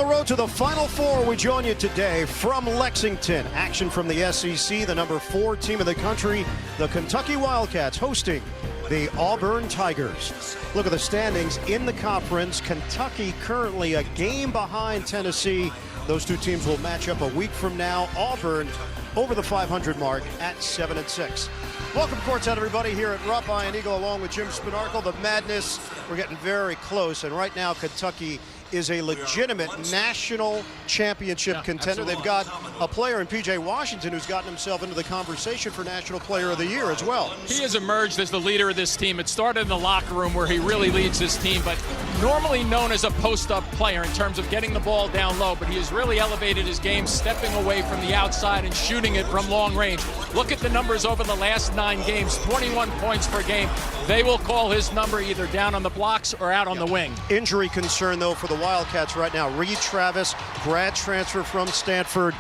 the road to the Final Four, we join you today from Lexington. Action from the SEC, the number 4 team in the country, the Kentucky Wildcats, hosting the Auburn Tigers. Look at the standings in the conference. Kentucky currently a game behind Tennessee. Those two teams will match up a week from now. Auburn over the 500 mark at 7-6. Welcome courtside, everybody, here at Rupp. Ian Eagle along with Jim Spinarkle. The madness, we're getting very close, and right now Kentucky is a legitimate national championship contender. Absolutely. They've got a player in P.J. Washington who's gotten himself into the conversation for National Player of the Year as well. He has emerged as the leader of this team. It started in the locker room where he really leads this team, but normally known as a post-up player in terms of getting the ball down low, but he has really elevated his game, stepping away from the outside and shooting it from long range. Look at the numbers over the last 9 games, 21 points per game. They will call his number either down on the blocks or out on the wing. Injury concern, though, for the Wildcats right now. Reed Travis, grad transfer from Stanford.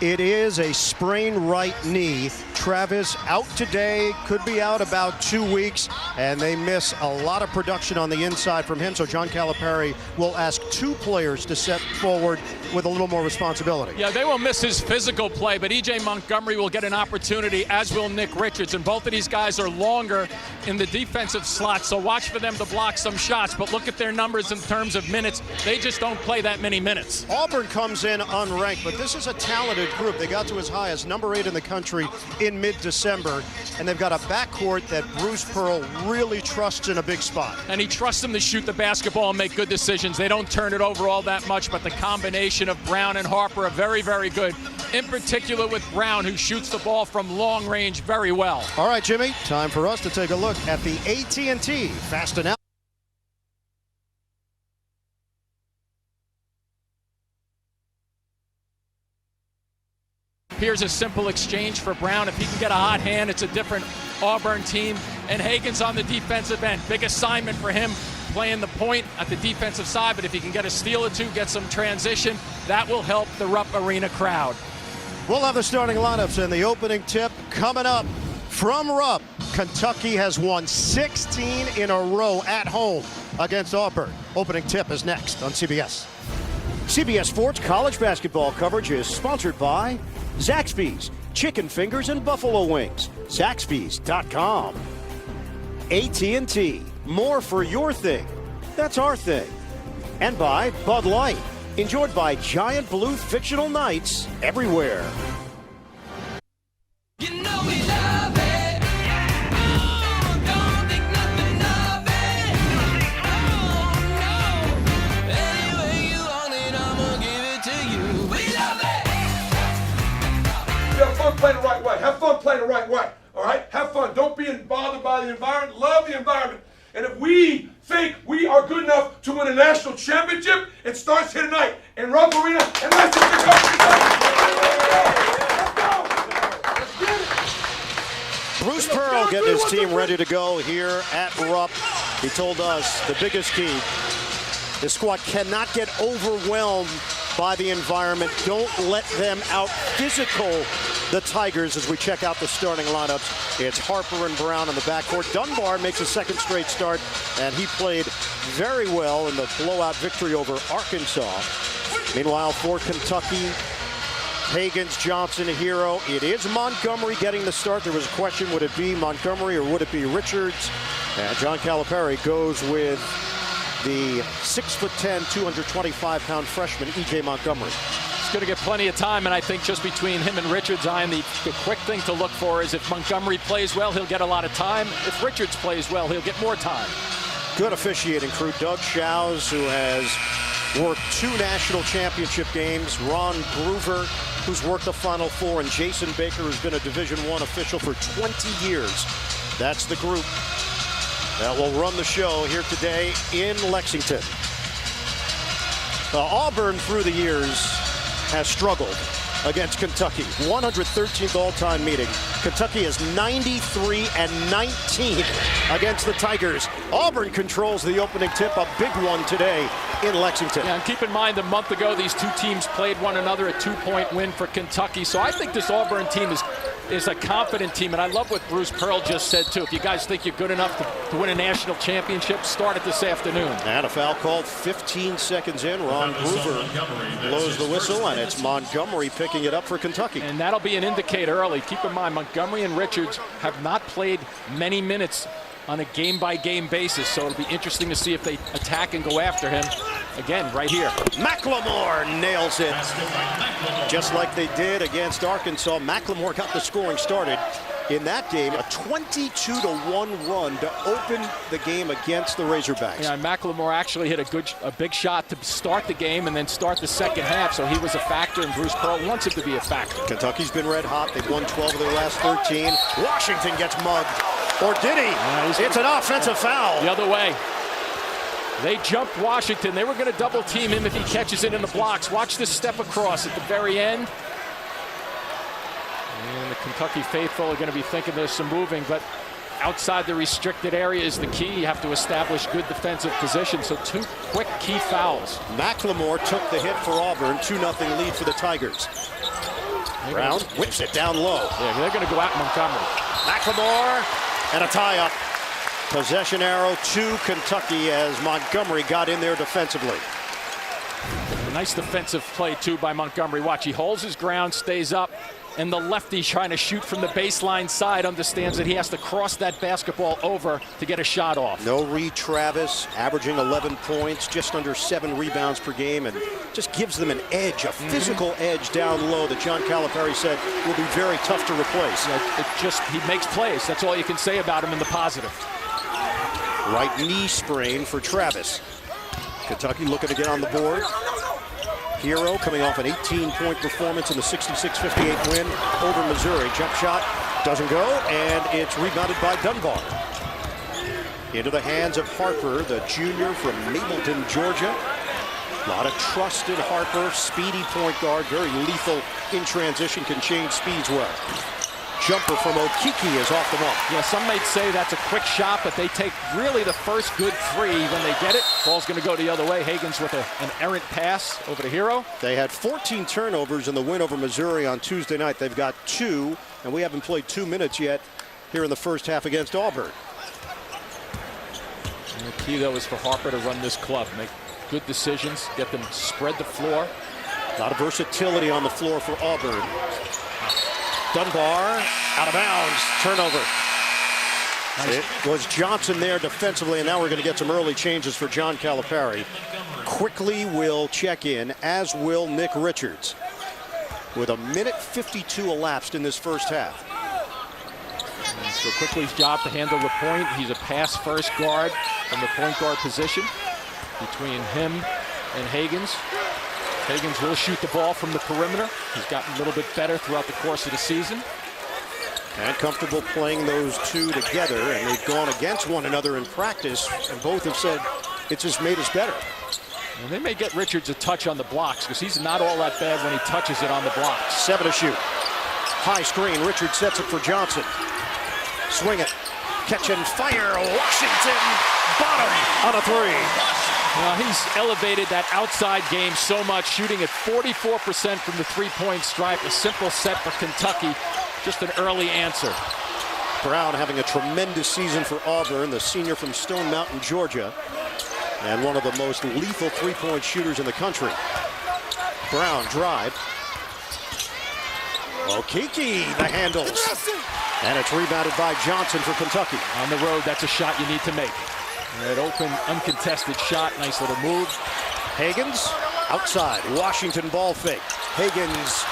It is a sprained right knee. Travis out today, could be out about 2 weeks, and they miss a lot of production on the inside from him. So John Calipari will ask 2 players to step forward with a little more responsibility. Yeah, they will miss his physical play, but E.J. Montgomery will get an opportunity, as will Nick Richards. And both of these guys are longer in the defensive slot, so watch for them to block some shots. But look at their numbers in terms of minutes. They just don't play that many minutes. Auburn comes in unranked, but this is a talented group. They got to as high as number 8 in the country in mid-December, and they've got a backcourt that Bruce Pearl really trusts in a big spot. And he trusts them to shoot the basketball and make good decisions. They don't turn it over all that much, but the combination of Brown and Harper are very, very good. In particular with Brown, who shoots the ball from long range very well. All right, Jimmy, time for us to take a look at the AT&T Fast Analysis. Here's a simple exchange for Brown. If he can get a hot hand, it's a different Auburn team. And Hagan's on the defensive end. Big assignment for him, playing the point at the defensive side. But if he can get a steal or 2, get some transition, that will help the Rupp Arena crowd. We'll have the starting lineups and the opening tip coming up from Rupp. Kentucky has won 16 in a row at home against Auburn. Opening tip is next on CBS. CBS Sports college basketball coverage is sponsored by Zaxby's, chicken fingers and buffalo wings. Zaxby's.com. AT&T, more for your thing. That's our thing. And by Bud Light, enjoyed by giant blue fictional knights everywhere. You know we love it. Oh, don't think nothing of it. Oh, no. Any way you want it, I'ma give it to you. We love it. Have fun playing the right way. Have fun playing the right way. All right? Have fun. Don't be bothered by the environment. Love the environment. And if we think we are good enough to win a national championship, it starts here tonight in Rupp Arena. And let's get it. Let's go. Let's get it. Bruce Pearl getting his team ready to go here at Rupp. He told us the biggest key, the squad cannot get overwhelmed by the environment. Don't let them out physical the Tigers as we check out the starting lineups. It's Harper and Brown in the backcourt. Dunbar makes a second straight start, and he played very well in the blowout victory over Arkansas. Meanwhile, for Kentucky, Hagan's, Johnson, Hero. It is Montgomery getting the start. There was a question, would it be Montgomery or would it be Richards? And John Calipari goes with the 6'10", 225-pound freshman, E.J. Montgomery. He's going to get plenty of time, and I think just between him and Richards, the quick thing to look for is if Montgomery plays well, he'll get a lot of time. If Richards plays well, he'll get more time. Good officiating crew. Doug Shows, who has worked 2 national championship games. Ron Groover, who's worked the Final Four, and Jason Baker, who's been a Division I official for 20 years. That's the group that will run the show here today in Lexington. Auburn, through the years, has struggled against Kentucky. 113th all-time meeting. Kentucky is 93-19 against the Tigers. Auburn controls the opening tip, a big one today in Lexington. Yeah, and keep in mind, a month ago, these two teams played one another, a 2-point win for Kentucky. So I think this Auburn team is is a confident team, and I love what Bruce Pearl just said, too. If you guys think you're good enough to win a national championship, start it this afternoon. And a foul called 15 seconds in. Ron Groover blows the whistle, and it's Montgomery picking it up for Kentucky. And that'll be an indicator early. Keep in mind, Montgomery and Richards have not played many minutes on a game-by-game basis, so it'll be interesting to see if they attack and go after him. Again, right here. McLemore nails it. Just like they did against Arkansas, McLemore got the scoring started in that game. A 22-1 run to open the game against the Razorbacks. Yeah, McLemore actually hit a big shot to start the game and then start the second half, so he was a factor, and Bruce Pearl wants him to be a factor. Kentucky's been red hot. They've won 12 of their last 13. Washington gets mugged. Or did he? It's an offensive foul. The other way. They jumped Washington. They were going to double team him if he catches it in the blocks. Watch this step across at the very end. And the Kentucky faithful are going to be thinking there's some moving, but outside the restricted area is the key. You have to establish good defensive position. So 2 quick key fouls. McLemore took the hit for Auburn. 2-0 lead for the Tigers. Brown whips it down low. Yeah, they're going to go at Montgomery. McLemore and a tie-up. Possession arrow to Kentucky as Montgomery got in there defensively. A nice defensive play, too, by Montgomery. Watch, he holds his ground, stays up, and the lefty trying to shoot from the baseline side understands that he has to cross that basketball over to get a shot off. No Reed Travis, averaging 11 points, just under 7 rebounds per game, and just gives them an edge, a physical edge down low that John Calipari said will be very tough to replace. Yeah, he makes plays. That's all you can say about him in the positive. Right knee sprain for Travis. Kentucky looking to get on the board. Hero coming off an 18-point performance in the 66-58 win over Missouri. Jump shot doesn't go, and it's rebounded by Dunbar. Into the hands of Harper, the junior from Mableton, Georgia. A lot of trust in Harper, speedy point guard, very lethal in transition, can change speeds well. Jumper from Okeke is off the mark. Yeah, some might say that's a quick shot, but they take really the first good 3 when they get it. Ball's going to go the other way. Hagans with an errant pass over to Hero. They had 14 turnovers in the win over Missouri on Tuesday night. They've got 2, and we haven't played 2 minutes yet here in the first half against Auburn. And the key, though, is for Harper to run this club. Make good decisions, get them spread the floor. A lot of versatility on the floor for Auburn. Dunbar out of bounds, turnover. Nice. It was Johnson there defensively, and now we're going to get some early changes for John Calipari. Quickly will check in, as will Nick Richards, with 1:52 elapsed in this first half. And so Quickly's job to handle the point. He's a pass-first guard from the point guard position between him and Hagans. Hagans will shoot the ball from the perimeter. He's gotten a little bit better throughout the course of the season. And comfortable playing those two together, and they've gone against one another in practice, and both have said it's just made us better. And they may get Richards a touch on the blocks because he's not all that bad when he touches it on the blocks. 7 to shoot. High screen, Richards sets it for Johnson. Swing it, catch and fire, Washington, bottom on a 3. Well, he's elevated that outside game so much, shooting at 44% from the three-point stripe. A simple set for Kentucky, just an early answer. Brown having a tremendous season for Auburn, the senior from Stone Mountain, Georgia, and one of the most lethal three-point shooters in the country. Brown drive. Okeke, the handles. And it's rebounded by Johnson for Kentucky. On the road, that's a shot you need to make. That open, uncontested shot, nice little move. Hagans, outside, Washington ball fake. Hagans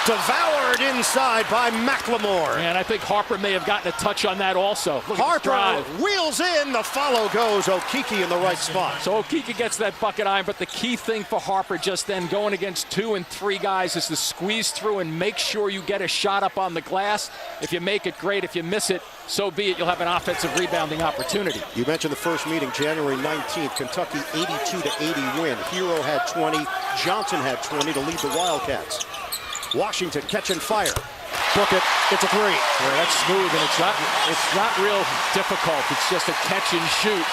devoured inside by McLemore. And I think Harper may have gotten a touch on that also. Look Harper wheels in, the follow goes, Okeke in the right spot. So Okeke gets that bucket iron, but the key thing for Harper just then going against 2 and 3 guys is to squeeze through and make sure you get a shot up on the glass. If you make it, great. If you miss it, so be it. You'll have an offensive rebounding opportunity. You mentioned the first meeting, January 19th, Kentucky 82-80 win. Hero had 20, Johnson had 20 to lead the Wildcats. Washington catch and fire. Book it. It's a 3. Yeah, that's smooth, and it's not real difficult. It's just a catch and shoot.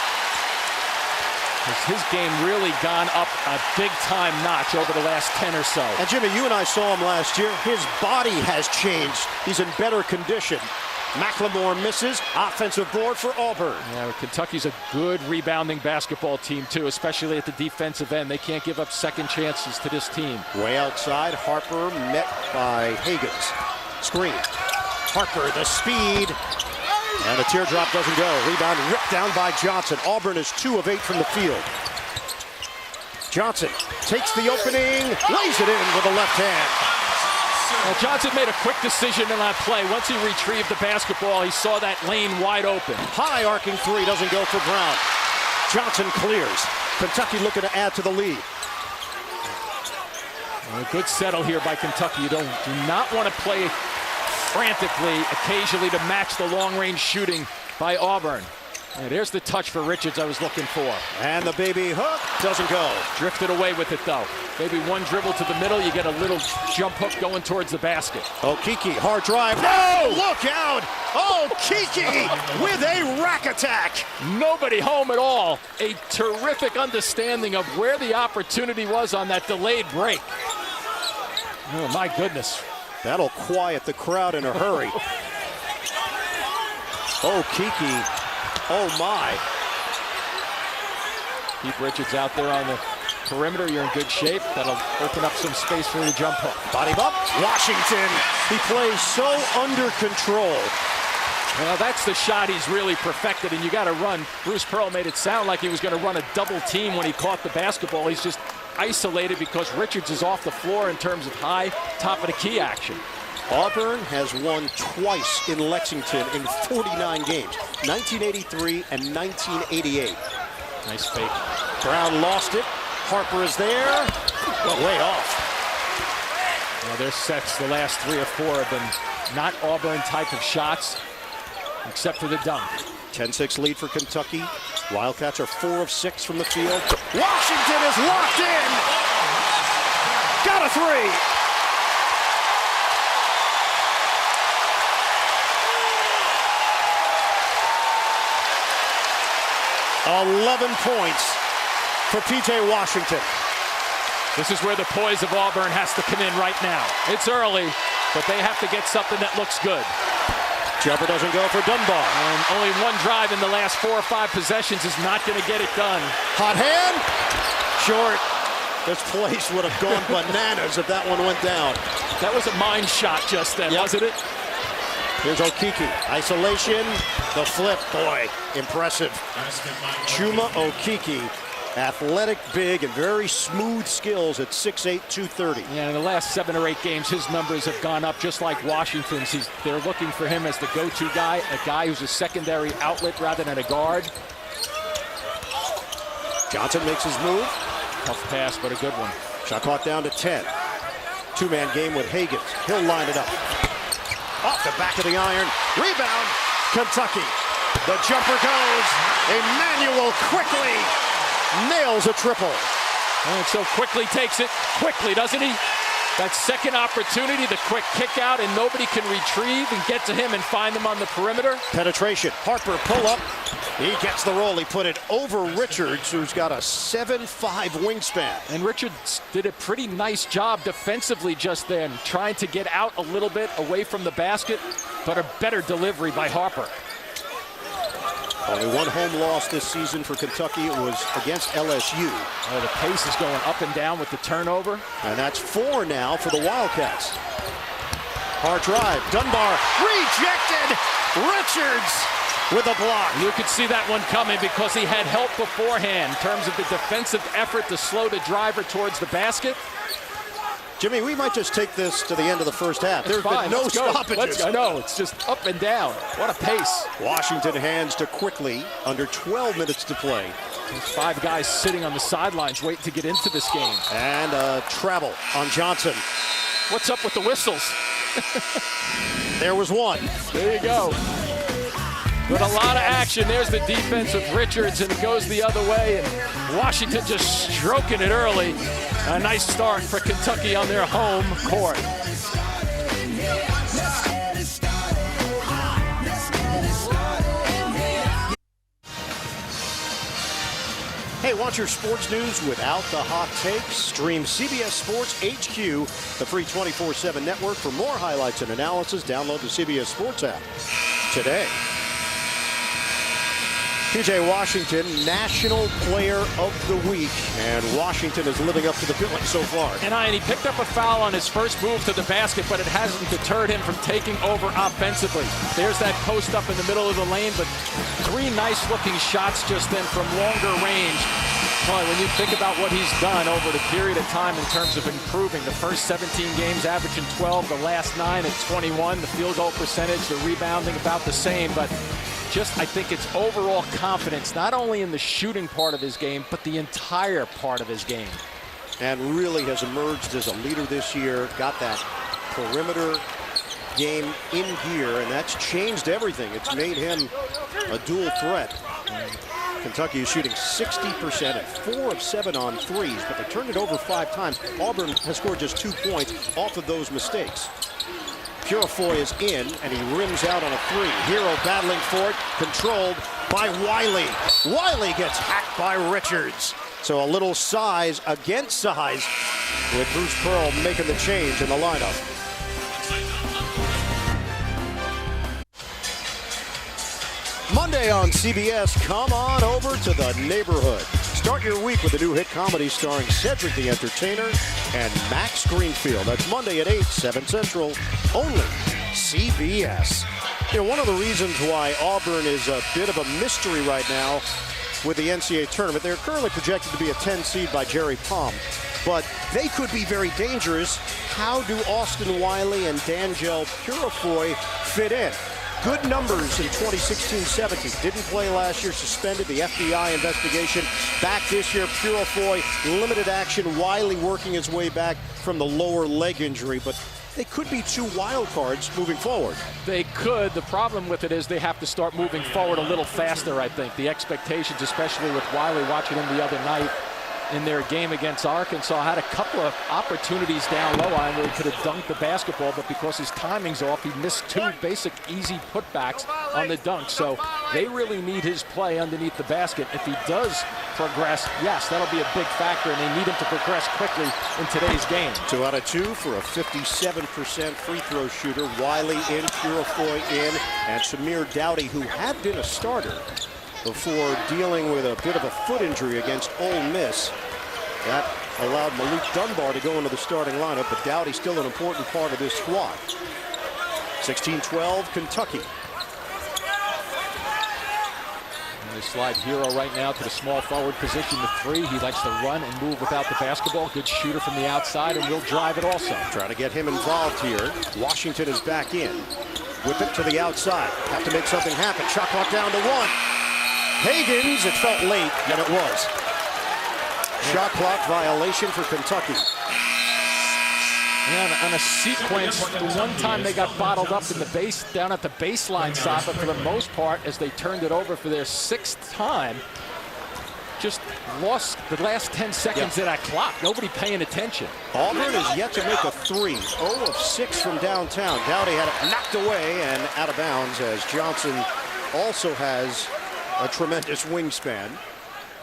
His game really gone up a big-time notch over the last 10 or so. And Jimmy, you and I saw him last year. His body has changed. He's in better condition. McLemore misses. Offensive board for Auburn. Yeah, Kentucky's a good rebounding basketball team, too, especially at the defensive end. They can't give up second chances to this team. Way outside, Harper met by Higgins. Screen. Harper, the speed. And the teardrop doesn't go. Rebound ripped down by Johnson. Auburn is 2 of 8 from the field. Johnson takes the opening, lays it in with the left hand. Well, Johnson made a quick decision in that play. Once he retrieved the basketball, he saw that lane wide open. High arcing three doesn't go for Brown. Johnson clears. Kentucky looking to add to the lead. A good settle here by Kentucky. You do not want to play frantically, occasionally, to match the long-range shooting by Auburn. And there's the touch for Richards I was looking for. And the baby hook doesn't go. Drifted away with it, though. Maybe one dribble to the middle, you get a little jump hook going towards the basket. Okeke, hard drive. No! Look out! Okeke with a rack attack. Nobody home at all. A terrific understanding of where the opportunity was on that delayed break. Oh, my goodness. That'll quiet the crowd in a hurry. Okeke. Oh, my. Keep Richards out there on the perimeter. You're in good shape. That'll open up some space for the jump hook. Body up. Washington. He plays so under control. Well, that's the shot he's really perfected, and you got to run. Bruce Pearl made it sound like he was going to run a double team when he caught the basketball. He's just isolated because Richards is off the floor in terms of high top of the key action. Auburn has won twice in Lexington in 49 games, 1983 and 1988. Nice fake. Brown lost it. Harper is there, but way off. Well, their sets, the last 3 or 4 have been not Auburn type of shots, except for the dunk. 10-6 lead for Kentucky. Wildcats are 4 of 6 from the field. Washington is locked in. Got a 3. 11 points for P.J. Washington. This is where the poise of Auburn has to come in right now. It's early, but they have to get something that looks good. Jumper doesn't go for Dunbar. And only one drive in the last 4 or 5 possessions is not going to get it done. Hot hand. Short. This place would have gone bananas if that one went down. That was a mine shot just then, wasn't it? Here's Okeke. Isolation. The flip. Boy, impressive. Chuma Okeke. Athletic, big, and very smooth skills at 6'8", 230. Yeah, in the last 7 or 8 games, his numbers have gone up just like Washington's. They're looking for him as the go-to guy, a guy who's a secondary outlet rather than a guard. Johnson makes his move. Tough pass, but a good one. Shot clock down to 10. 2-man game with Higgins. He'll line it up. Off the back of the iron. Rebound, Kentucky. The jumper goes. Emmanuel quickly nails a triple. And so quickly takes it quickly, doesn't he? That second opportunity, the quick kick out, and nobody can retrieve and get to him and find him on the perimeter. Penetration. Harper pull up. He gets the roll. He put it over Richards, who's got a 7'5" wingspan. And Richards did a pretty nice job defensively just then, trying to get out a little bit away from the basket, but a better delivery by Harper. Only one home loss this season for Kentucky. It was against LSU. Oh, the pace is going up and down with the turnover. And that's 4 now for the Wildcats. Hard drive. Dunbar rejected. Richards with a block. You could see that one coming because he had help beforehand in terms of the defensive effort to slow the driver towards the basket. Jimmy, we might just take this to the end of the first half. There's been no stoppages. I know, it's just up and down. What a pace. Washington hands to Quickly, under 12 minutes to play. There's 5 guys sitting on the sidelines waiting to get into this game. And travel on Johnson. What's up with the whistles? There was one. There you go. But a lot of action. There's the defense of Richards, and it goes the other way. And Washington just stroking it early. A nice start for Kentucky on their home court. Hey, Hey, want your sports news without the hot takes? Stream CBS Sports HQ, the free 24/7 network. For more highlights and analysis, download the CBS Sports app today. P.J. Washington, National Player of the Week, and Washington is living up to the billing so far. And he picked up a foul on his first move to the basket, but it hasn't deterred him from taking over offensively. There's that post up in the middle of the lane, but 3 nice-looking shots just then from longer range. Boy, when you think about what he's done over the period of time in terms of improving, the first 17 games averaging 12, the last 9 at 21, the field goal percentage, the rebounding about the same, but just, I think it's overall confidence, not only in the shooting part of his game, but the entire part of his game. And really has emerged as a leader this year, got that perimeter game in gear, and that's changed everything. It's made him a dual threat. Kentucky is shooting 60% at 4 of 7 on threes, but they turned it over 5 times. Auburn has scored just 2 points off of those mistakes. Purifoy is in, and he rims out on a 3. Hero battling for it, controlled by Wiley. Wiley gets hacked by Richards. So a little size against size, with Bruce Pearl making the change in the lineup. Monday on CBS, come on over to the neighborhood. Start your week with a new hit comedy starring Cedric the Entertainer and Max Greenfield. That's Monday at 8, 7 Central, only CBS. You know, one of the reasons why Auburn is a bit of a mystery right now with the NCAA tournament, they're currently projected to be a 10 seed by Jerry Palm, but they could be very dangerous. How do Austin Wiley and D'Angelo Purifoy fit in? Good numbers in 2016-17. Didn't play last year, suspended. The FBI investigation. Back this year, Purifoy, limited action. Wiley working his way back from the lower leg injury. But they could be 2 wild cards moving forward. They could. The problem with it is they have to start moving forward a little faster, I think. The expectations, especially with Wiley, watching him the other night in their game against Arkansas, had a couple of opportunities down low where he could have dunked the basketball, but because his timing's off, he missed 2 basic easy putbacks on the dunk. So they really need his play underneath the basket. If he does progress, yes, that'll be a big factor, and they need him to progress quickly in today's game. 2 out of 2 for a 57% free throw shooter. Wiley in, Purifoy in, and Samir Dowdy, who had been a starter before dealing with a bit of a foot injury against Ole Miss. That allowed Malik Dunbar to go into the starting lineup, but Dowdy's still an important part of this squad. 16-12, Kentucky. And they slide Hero right now to the small forward position, the 3. He likes to run and move without the basketball. Good shooter from the outside, and will drive it also. Trying to get him involved here. Washington is back in. Whip it to the outside. Have to make something happen. Shot clock down to 1. Higgins, it felt late, and it was. Shot clock violation for Kentucky. Yeah, on a sequence, the one time they got bottled up in the base, down at the baseline side, but for the most part, as they turned it over for their 6th time, just lost the last 10 seconds of that clock. Nobody paying attention. Auburn is yet to make a 3. 0 of 6 from downtown. Dowdy had it knocked away and out of bounds, as Johnson also has a tremendous wingspan.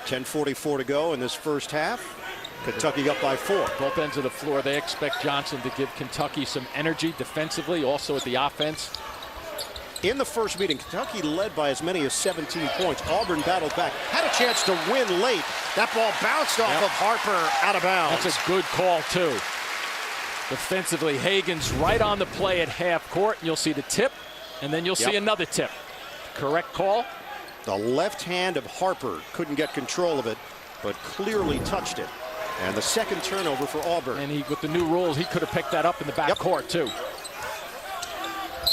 10:44 to go in this first half. Kentucky up by 4. Both ends of the floor, they expect Johnson to give Kentucky some energy defensively, also at the offense. In the first meeting, Kentucky led by as many as 17 points. Auburn battled back, had a chance to win late. That ball bounced off of Harper, out of bounds. That's a good call, too. Defensively, Higgins right on the play at half court. You'll see the tip, and then you'll see another tip. Correct call. The left hand of Harper couldn't get control of it, but clearly touched it. And the second turnover for Auburn. And he, with the new rules, he could have picked that up in the back court, too.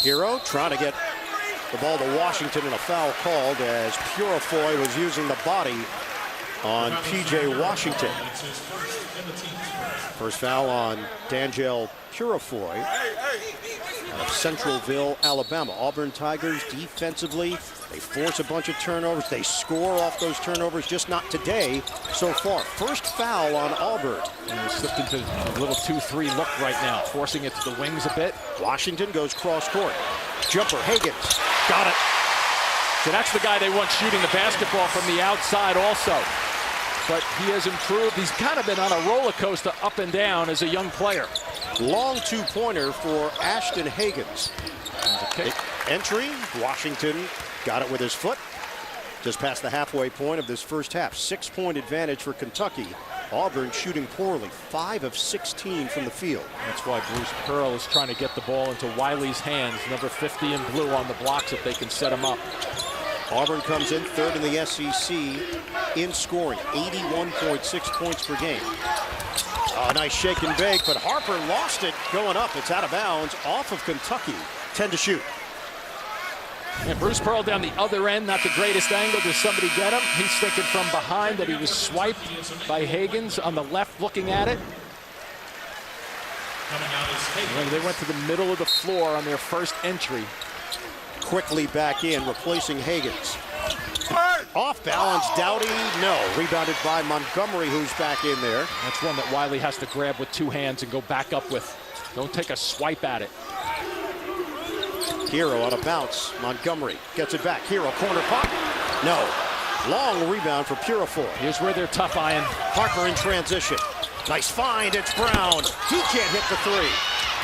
Hero trying to get the ball to Washington, and a foul called as Purifoy was using the body on P.J. Washington. First foul on D'Angelo Purifoy out of Centralville, Alabama. Auburn Tigers defensively, they force a bunch of turnovers. They score off those turnovers, just not today so far. First foul on Auburn. And he slipped into a little 2-3 look right now, forcing it to the wings a bit. Washington goes cross court. Jumper, Higgins, got it. So that's the guy they want shooting the basketball from the outside also. but he has improved. He's kind of been on a roller coaster up and down as a young player. Long two-pointer for Ashton Hagans. Okay. Entry, Washington got it with his foot. Just past the halfway point of this first half. 6-point advantage for Kentucky. Auburn shooting poorly, 5 of 16 from the field. That's why Bruce Pearl is trying to get the ball into Wiley's hands. Number 50 in blue on the blocks if they can set him up. Auburn comes in third in the SEC in scoring, 81.6 points per game. Oh, nice shake and bake, but Harper lost it going up. It's out of bounds off of Kentucky. 10 to shoot. And Bruce Pearl down the other end, not the greatest angle. Does somebody get him? He's thinking from behind that he was swiped by Hagans on the left looking at it. And they went to the middle of the floor on their first entry. Quickly back in, replacing Hagans. Off balance, Doughty, no. Rebounded by Montgomery, who's back in there. That's one that Wiley has to grab with two hands and go back up with. Don't take a swipe at it. Hero on a bounce. Montgomery gets it back. Hero corner pop. No. Long rebound for Purifoy. Here's where they're tough, Ian. Harper in transition. Nice find. It's Brown. He can't hit the three.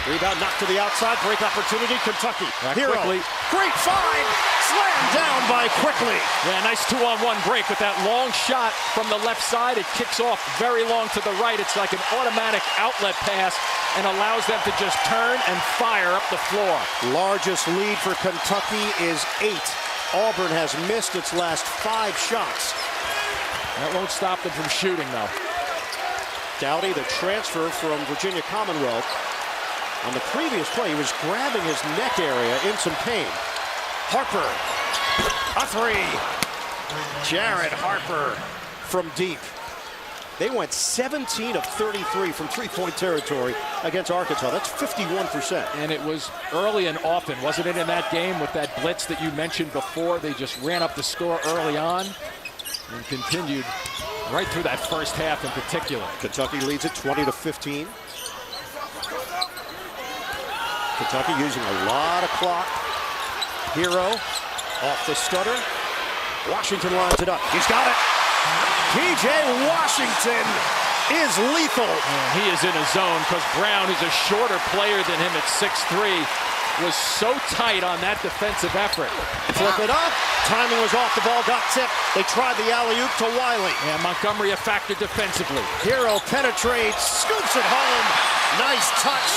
Rebound knocked to the outside. Break opportunity. Kentucky. Hero. Quickly. Great find. Slammed down by Quickly. Yeah, nice 2-on-1 break with that long shot from the left side. It kicks off very long to the right. It's like an automatic outlet pass and allows them to just turn and fire up the floor. Largest lead for Kentucky is 8. Auburn has missed its last 5 shots. That won't stop them from shooting, though. Doughty, the transfer from Virginia Commonwealth. On the previous play, he was grabbing his neck area in some pain. Harper, a three. Jared Harper from deep. They went 17 of 33 from three-point territory against Arkansas. That's 51%. And it was early and often, wasn't it, in that game with that blitz that you mentioned before? They just ran up the score early on and continued right through that first half in particular. Kentucky leads it 20 to 15. Kentucky using a lot of clock. Hero off the stutter. Washington lines it up. He's got it. P.J. Washington is lethal. And he is in a zone because Brown, who's a shorter player than him at 6'3", was so tight on that defensive effort. Flip it up. Timing was off. The ball got tipped. They tried the alley-oop to Wiley. And Montgomery a factor defensively. Hero penetrates, scoops it home. Nice touch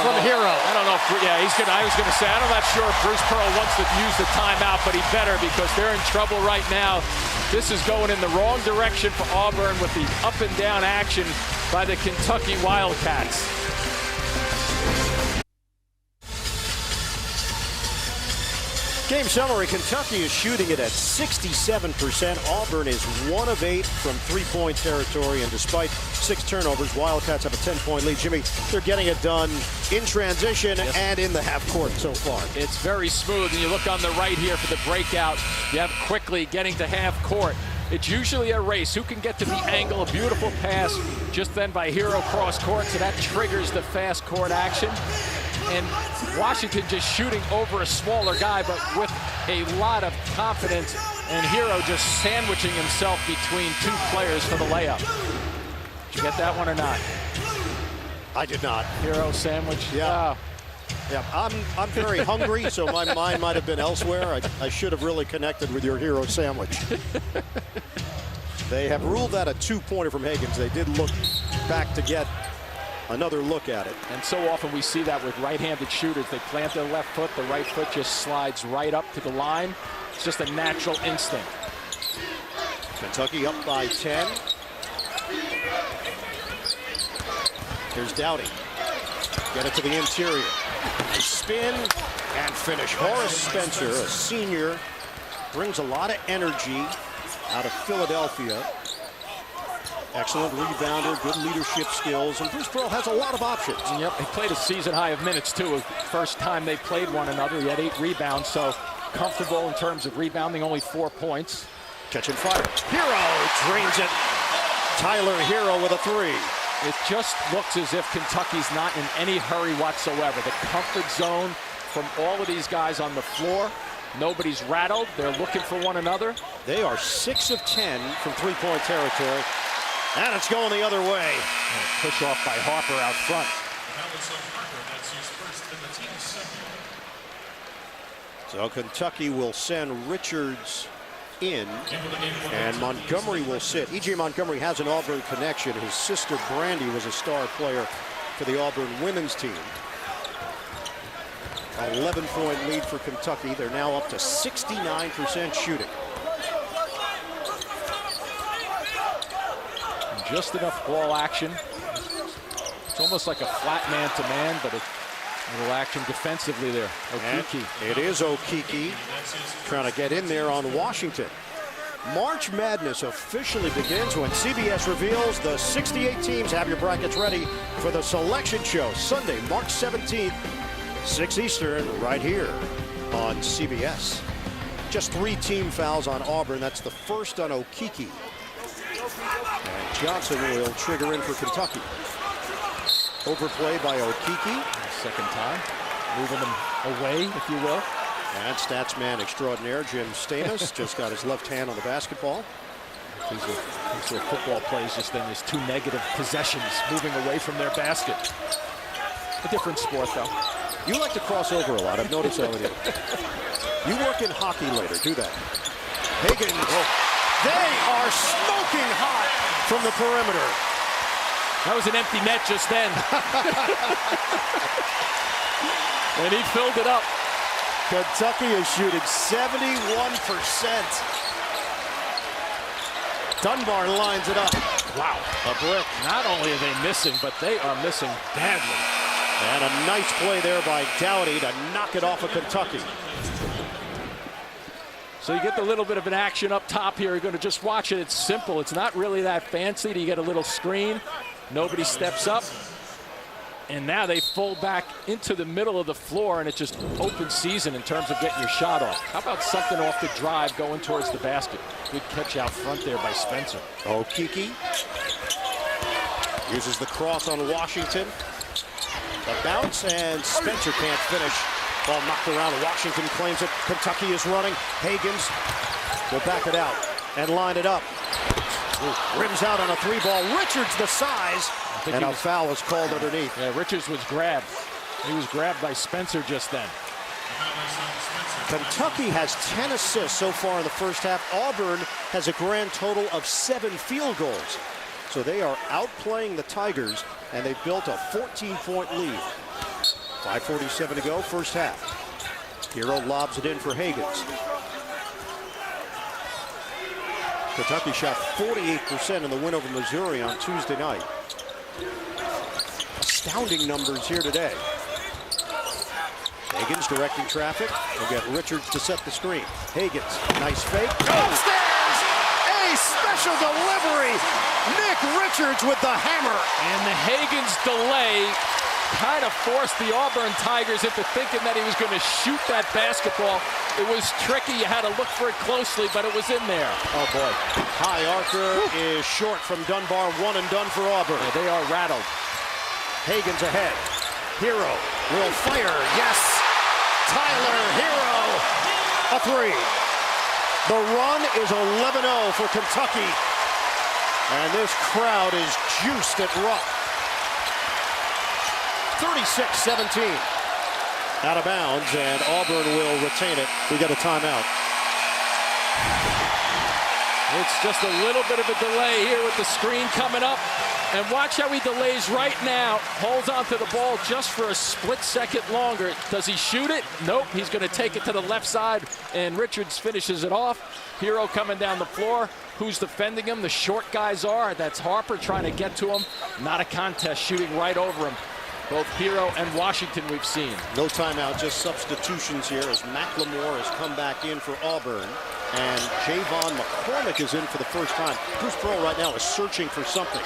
from Hero. I don't know if, I was going to say, I'm not sure if Bruce Pearl wants to use the timeout, but he better because they're in trouble right now. This is going in the wrong direction for Auburn with the up and down action by the Kentucky Wildcats. Game summary, Kentucky is shooting it at 67%. Auburn is 1 of 8 from three-point territory, and despite 6 turnovers, Wildcats have a 10-point lead. Jimmy, they're getting it done in transition and in the half court so far. It's very smooth, and you look on the right here for the breakout. You have Quickly getting to half court. It's usually a race. Who can get to the angle? A beautiful pass just then by Hero cross court, so that triggers the fast court action. And Washington just shooting over a smaller guy, but with a lot of confidence. And Hero just sandwiching himself between 2 players for the layup. Did you get that one or not? I did not. Hero sandwich? Yeah. Yeah, I'm very hungry, so my mind might have been elsewhere. I should have really connected with your Hero sandwich. They have ruled that a 2-pointer from Hagans. They did look back to get another look at it. And so often we see that with right-handed shooters. They plant their left foot, the right foot just slides right up to the line. It's just a natural instinct. Kentucky up by 10. Here's Doughty. Get it to the interior. Spin and finish. Horace Spencer, a senior, brings a lot of energy out of Philadelphia. Excellent rebounder, good leadership skills, and Bruce Pearl has a lot of options. Yep, he played a season high of minutes too. First time they played one another, he had 8 rebounds, so comfortable in terms of rebounding, only 4 points. Catch and fire. Hero drains it. Tyler Hero with a 3. It just looks as if Kentucky's not in any hurry whatsoever. The comfort zone from all of these guys on the floor. Nobody's rattled. They're looking for one another. They are 6 of 10 from three-point territory. And it's going the other way. Push off by Harper out front. So Kentucky will send Richards in, and Montgomery will sit. E.J. Montgomery has an Auburn connection. His sister Brandy was a star player for the Auburn women's team. 11-point lead for Kentucky. They're now up to 69% shooting. Just enough ball action. It's almost like a flat man-to-man, but a little action defensively there. Okeke. It is Okeke trying to get in there on Washington. March Madness officially begins when CBS reveals the 68 teams. Have your brackets ready for the selection show Sunday, March 17th, 6 Eastern, right here on CBS. Just 3 team fouls on Auburn. That's the first on Okeke. And Johnson will trigger in for Kentucky. Overplay by Okeke. Second time. Moving them away, if you will. And stats man extraordinaire Jim Stamos just got his left hand on the basketball. These are football plays just then. There's 2 negative possessions moving away from their basket. A different sport, though. You like to cross over a lot. I've noticed that with you. You work in hockey later. Do that. Higgins. They are smoking hot from the perimeter. That was an empty net just then. And he filled it up. Kentucky is shooting 71%. Dunbar lines it up. Wow. A brick. Not only are they missing, but they are missing badly. And a nice play there by Dowdy to knock it off of Kentucky. So you get the little bit of an action up top here. You're going to just watch it. It's simple. It's not really that fancy. You get a little screen. Nobody steps up. And now they fold back into the middle of the floor, and it's just open season in terms of getting your shot off. How about something off the drive going towards the basket? Good catch out front there by Spencer. Okeke uses the cross on Washington. The bounce, and Spencer can't finish. Ball knocked around. Washington claims it. Kentucky is running. Higgins will back it out and line it up. Rims out on a 3-ball. Richards the size. And a foul is called underneath. Yeah, Richards was grabbed. He was grabbed by Spencer just then. Kentucky has 10 assists so far in the first half. Auburn has a grand total of 7 field goals. So they are outplaying the Tigers, and they've built a 14-point lead. 5:47 to go, first half. Hero lobs it in for Higgins. Kentucky shot 48% in the win over Missouri on Tuesday night. Astounding numbers here today. Higgins directing traffic. We'll get Richards to set the screen. Higgins, nice fake. Upstairs! A special delivery! Nick Richards with the hammer. And the Higgins delay kind of forced the Auburn Tigers into thinking that he was going to shoot that basketball. It was tricky. You had to look for it closely, but it was in there. Oh, boy. High archer is short from Dunbar. One and done for Auburn. Yeah, they are rattled. Higgins ahead. Hero will fire. Yes. Tyler Hero. A 3. The run is 11-0 for Kentucky. And this crowd is juiced at Rupp. 36-17. Out of bounds, and Auburn will retain it. We got a timeout. It's just a little bit of a delay here with the screen coming up. And watch how he delays right now. Holds onto the ball just for a split second longer. Does he shoot it? Nope. He's going to take it to the left side, and Richards finishes it off. Hero coming down the floor. Who's defending him? The short guys are. That's Harper trying to get to him. Not a contest, shooting right over him. Both Hero and Washington we've seen. No timeout, just substitutions here as McLemore has come back in for Auburn. And Javon McCormick is in for the first time. Bruce Pearl right now is searching for something.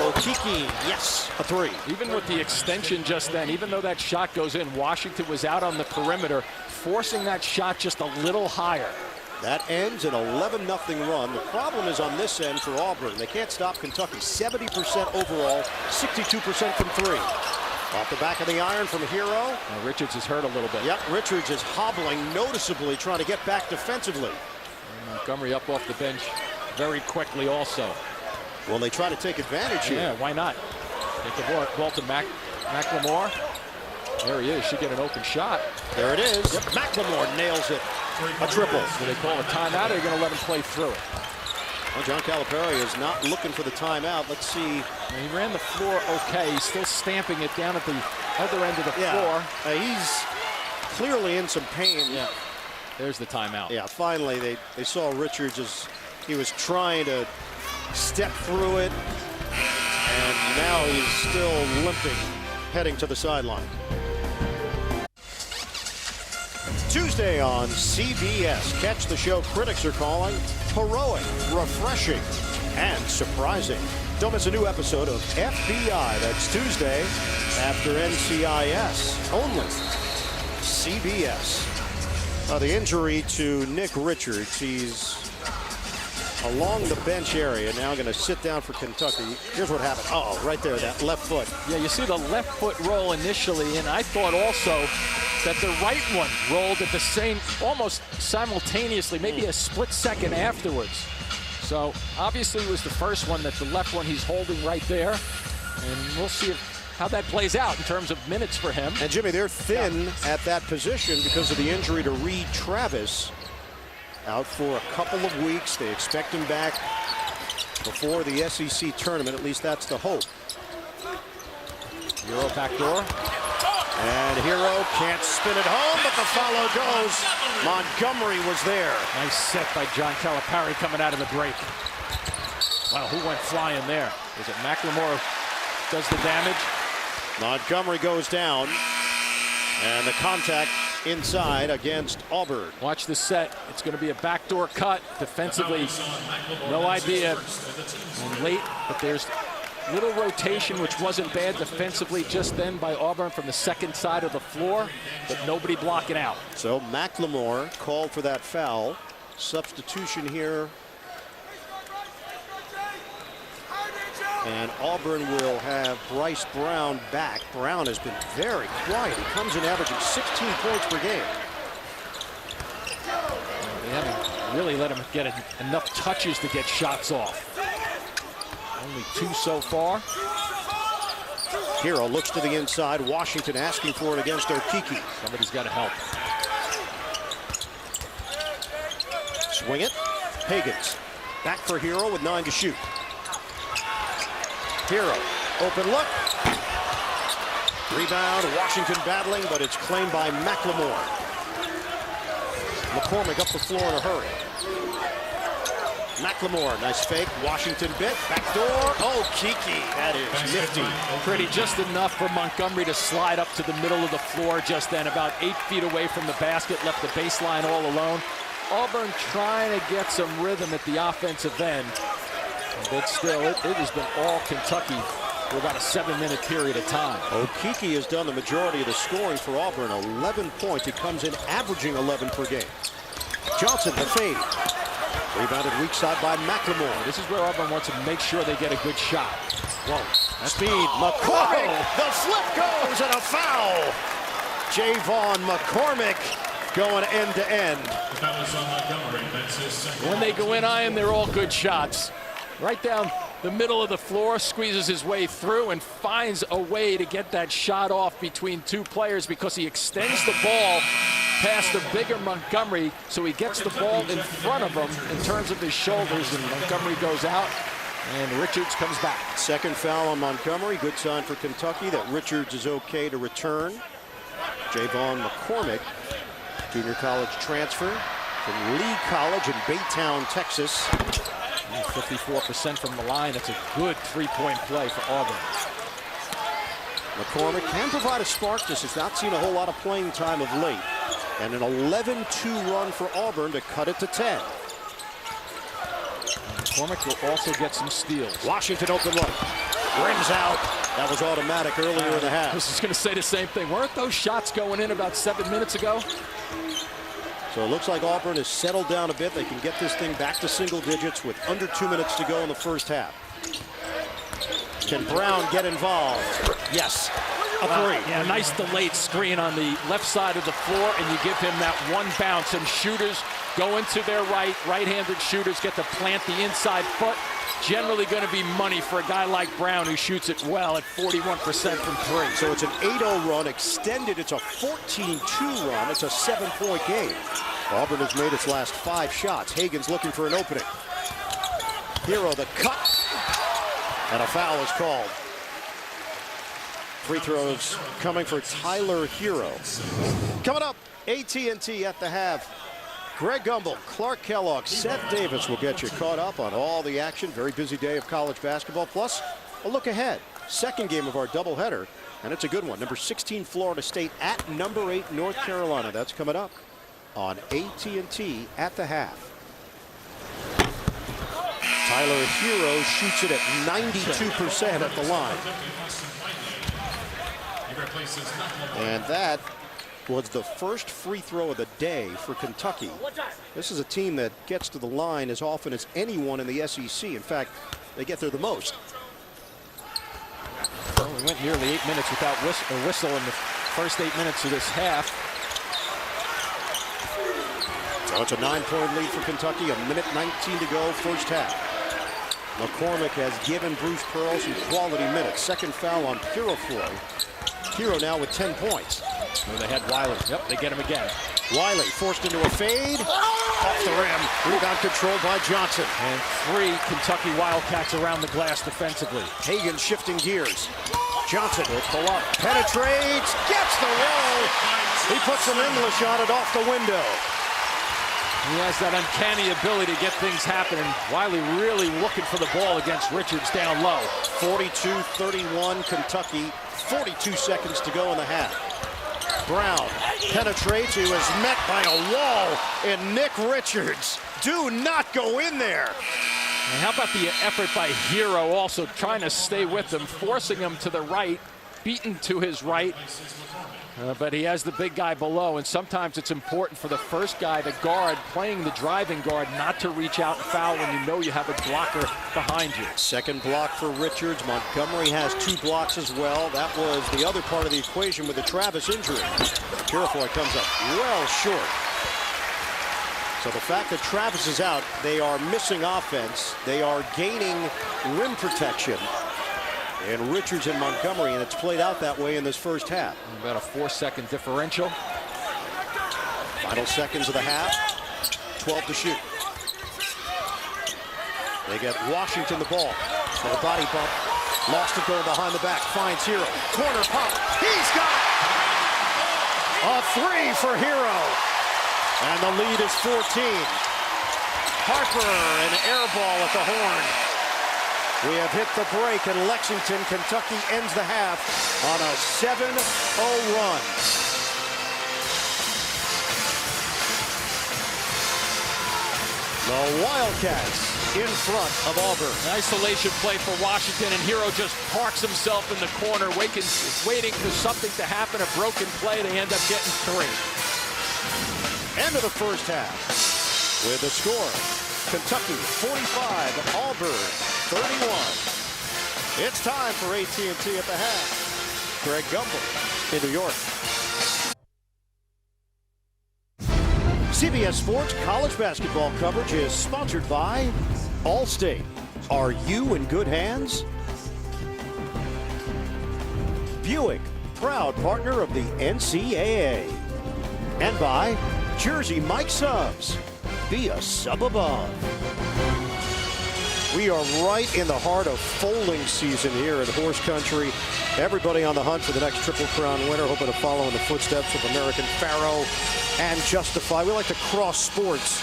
Okeke, yes, a 3. Even with the extension just then, even though that shot goes in, Washington was out on the perimeter, forcing that shot just a little higher. That ends an 11-0 run. The problem is on this end for Auburn. They can't stop Kentucky. 70% overall, 62% from 3. Off the back of the iron from Hero. Now Richards is hurt a little bit. Yep, Richards is hobbling noticeably, trying to get back defensively. And Montgomery up off the bench very quickly also. Well, they try to take advantage here. Yeah, why not? Take the ball to McLemore. There he is. Should get an open shot. There it is. Yep. McLemore nails it. A triple. Do they call a timeout, or are they going to let him play through it? Well, John Calipari is not looking for the timeout. Let's see. He ran the floor okay. He's still stamping it down at the other end of the floor. He's clearly in some pain. Yeah. There's the timeout. Yeah, finally they saw Richards as he was trying to step through it, and now he's still limping, heading to the sideline. Tuesday on CBS. Catch the show critics are calling heroic, refreshing, and surprising. Don't miss a new episode of FBI. That's Tuesday after NCIS. Only CBS. The injury to Nick Richards. He's along the bench area, now going to sit down for Kentucky. Here's what happened. Oh, right there, that left foot. Yeah, you see the left foot roll initially, and I thought also that the right one rolled at the same, almost simultaneously, maybe a split second afterwards. So obviously it was the first one, that the left one he's holding right there, and we'll see how that plays out in terms of minutes for him. And Jimmy, they're thin at that position because of the injury to Reed Travis. Out for a couple of weeks. They expect him back before the SEC tournament. At least that's the hope. Hero backdoor. And Hero can't spin it home, but the follow goes. Montgomery was there. Nice set by John Calipari coming out of the break. Wow, who went flying there? Is it McLemore does the damage? Montgomery goes down. And the contact inside against Auburn. Watch the set. It's going to be a backdoor cut. Defensively, no idea. And late, but there's little rotation, which wasn't bad defensively just then by Auburn from the second side of the floor, but nobody blocking out. So McLemore called for that foul. Substitution here. And Auburn will have Bryce Brown back. Brown has been very quiet. He comes in averaging 16 points per game. They haven't really let him get enough touches to get shots off. Only 2 so far. Hero looks to the inside. Washington asking for it against Okeke. Somebody's got to help. Swing it. Higgins back for Hero with 9 to shoot. Hero, open look. Rebound, Washington battling, but it's claimed by McLemore. McCormick up the floor in a hurry. McLemore, nice fake. Washington bit, backdoor. Oh, Kiki, that is nifty. Pretty, just enough for Montgomery to slide up to the middle of the floor just then, about 8 feet away from the basket, left the baseline all alone. Auburn trying to get some rhythm at the offensive end. But still, it has been all Kentucky for about a 7-minute period of time. Okeke has done the majority of the scoring for Auburn, 11 points. He comes in averaging 11 per game. Johnson, the fade. Rebounded weak side by McLemore. This is where Auburn wants to make sure they get a good shot. Whoa, speed, McCormick, the flip goes, and a foul. Javon McCormick going end to end. When they go in iron, they're all good shots. Right down the middle of the floor, squeezes his way through and finds a way to get that shot off between 2 players because he extends the ball past the bigger Montgomery, so he gets the ball in front of him in terms of his shoulders, and Montgomery goes out, and Richards comes back. Second foul on Montgomery. Good sign for Kentucky that Richards is okay to return. Javon McCormick, junior college transfer from Lee College in Baytown, Texas. 54% from the line. That's a good 3-point play for Auburn. McCormick can provide a spark. Just has not seen a whole lot of playing time of late. And an 11-2 run for Auburn to cut it to 10. McCormick will also get some steals. Washington open look. Rims out. That was automatic earlier in the half. I was just going to say the same thing. Weren't those shots going in about 7 minutes ago? So it looks like Auburn has settled down a bit. They can get this thing back to single digits with under 2 minutes to go in the first half. Can Brown get involved? Yes. A three. Yeah, nice delayed screen on the left side of the floor, and you give him that one bounce, and shooters go into their right-handed shooters get to plant the inside foot. generally going to be money for a guy like Brown who shoots it well at 41% from three. So it's an 8-0 run extended. It's a 14-2 run. It's a 7-point game. Auburn has made its last 5 shots. Hagan's looking for an opening. Hero the cut. And a foul is called. Free throws coming for Tyler Hero. Coming up, AT&T at the half. Greg Gumbel, Clark Kellogg, Seth Davis will get you caught up on all the action. Very busy day of college basketball. Plus, a look ahead. Second game of our doubleheader, and it's a good one. Number 16, Florida State at number 8, North Carolina. That's coming up on AT&T at the half. Tyler Hero shoots it at 92% at the line. And that was the first free throw of the day for Kentucky. This is a team that gets to the line as often as anyone in the SEC. In fact, they get there the most. Well, we went nearly 8 minutes without a whistle in the first 8 minutes of this half. So it's a 9-point lead for Kentucky, a minute 19 to go, first half. McCormick has given Bruce Pearl some quality minutes. Second foul on Puriflow. Hero now with 10 points. Oh, they had Wiley. Yep, they get him again. Wiley forced into a fade. Off the rim. Rebound controlled by Johnson. And 3 Kentucky Wildcats around the glass defensively. Hagan shifting gears. Johnson will pull up. Penetrates. Gets the roll. He puts some English on it off the window. He has that uncanny ability to get things happening. Wiley really looking for the ball against Richards down low. 42-31 Kentucky. 42 seconds to go in the half. Brown penetrates. He was met by a wall in Nick Richards. Do not go in there. And how about the effort by Hero also trying to stay with him, forcing him to the right, beaten to his right. But he has the big guy below, and sometimes it's important for the first guy, the guard, playing the driving guard, not to reach out and foul when you know you have a blocker behind you. Second block for Richards. Montgomery has 2 blocks as well. That was the other part of the equation with the Travis injury. Purifoy comes up well short. So the fact that Travis is out, they are missing offense. They are gaining rim protection. And Richards and Montgomery, and it's played out that way in this first half. About a 4-second differential. Final seconds of the half. 12 to shoot. They get Washington the ball. So the body bump. Lost it going behind the back. Finds Hero. Corner pop. He's got it! A 3 for Hero. And the lead is 14. Harper, an air ball at the horn. We have hit the break in Lexington. Kentucky ends the half on a 7-0 run. The Wildcats in front of Auburn. An isolation play for Washington, and Hero just parks himself in the corner, waiting for something to happen, a broken play. They end up getting 3. End of the first half with the score. Kentucky 45, Auburn 31. It's time for AT&T at the half. Greg Gumbel in New York. CBS Sports college basketball coverage is sponsored by Allstate. Are you in good hands? Buick, proud partner of the NCAA. And by Jersey Mike Subs. Be a sub above. We are right in the heart of foaling season here in horse country. Everybody on the hunt for the next Triple Crown winner, hoping to follow in the footsteps of American Pharoah and Justify. We like to cross sports.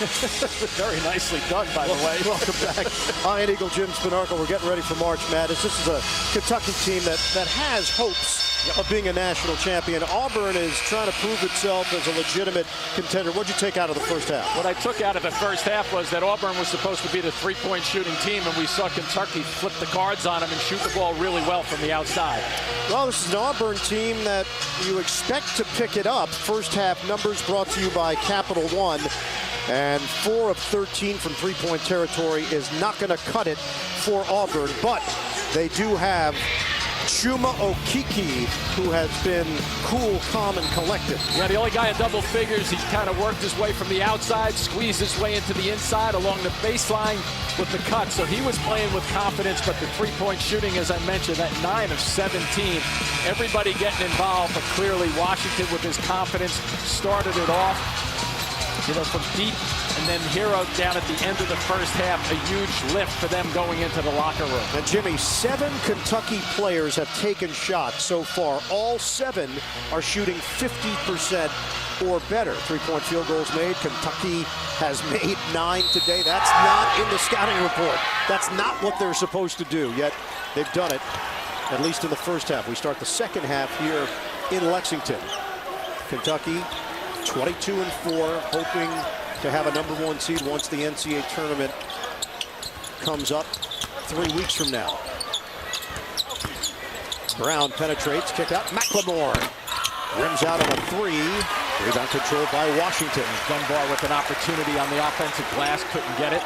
Very nicely done, by the way. Welcome back. Iron Eagle Jim Spinarco. We're getting ready for March Madness. This is a Kentucky team that has hopes of being a national champion. Auburn is trying to prove itself as a legitimate contender. What'd you take out of the first half? What I took out of the first half was that Auburn was supposed to be the 3-point shooting team, and we saw Kentucky flip the cards on them and shoot the ball really well from the outside. Well, this is an Auburn team that you expect to pick it up. First half numbers brought to you by Capital One. And 4 of 13 from 3-point territory is not going to cut it for Auburn, but they do have Chuma Okeke, who has been cool, calm, and collected. Yeah, the only guy at double figures. He's kind of worked his way from the outside, squeezed his way into the inside along the baseline with the cut. So he was playing with confidence, but the three-point shooting, as I mentioned, at 9 of 17. Everybody getting involved, but clearly Washington, with his confidence, started it off, from deep. And then Hero down at the end of the first half, a huge lift for them going into the locker room. And Jimmy, 7 Kentucky players have taken shots so far. All 7 are shooting 50% or better. Three-point field goals made. Kentucky has made 9 today. That's not in the scouting report. That's not what they're supposed to do, yet they've done it, at least in the first half. We start the second half here in Lexington. Kentucky 22-4, hoping to have a #1 seed once the NCAA tournament comes up 3 weeks from now. Brown penetrates, kick out, McLemore rims out on a 3. Rebound controlled by Washington. Dunbar with an opportunity on the offensive glass, couldn't get it.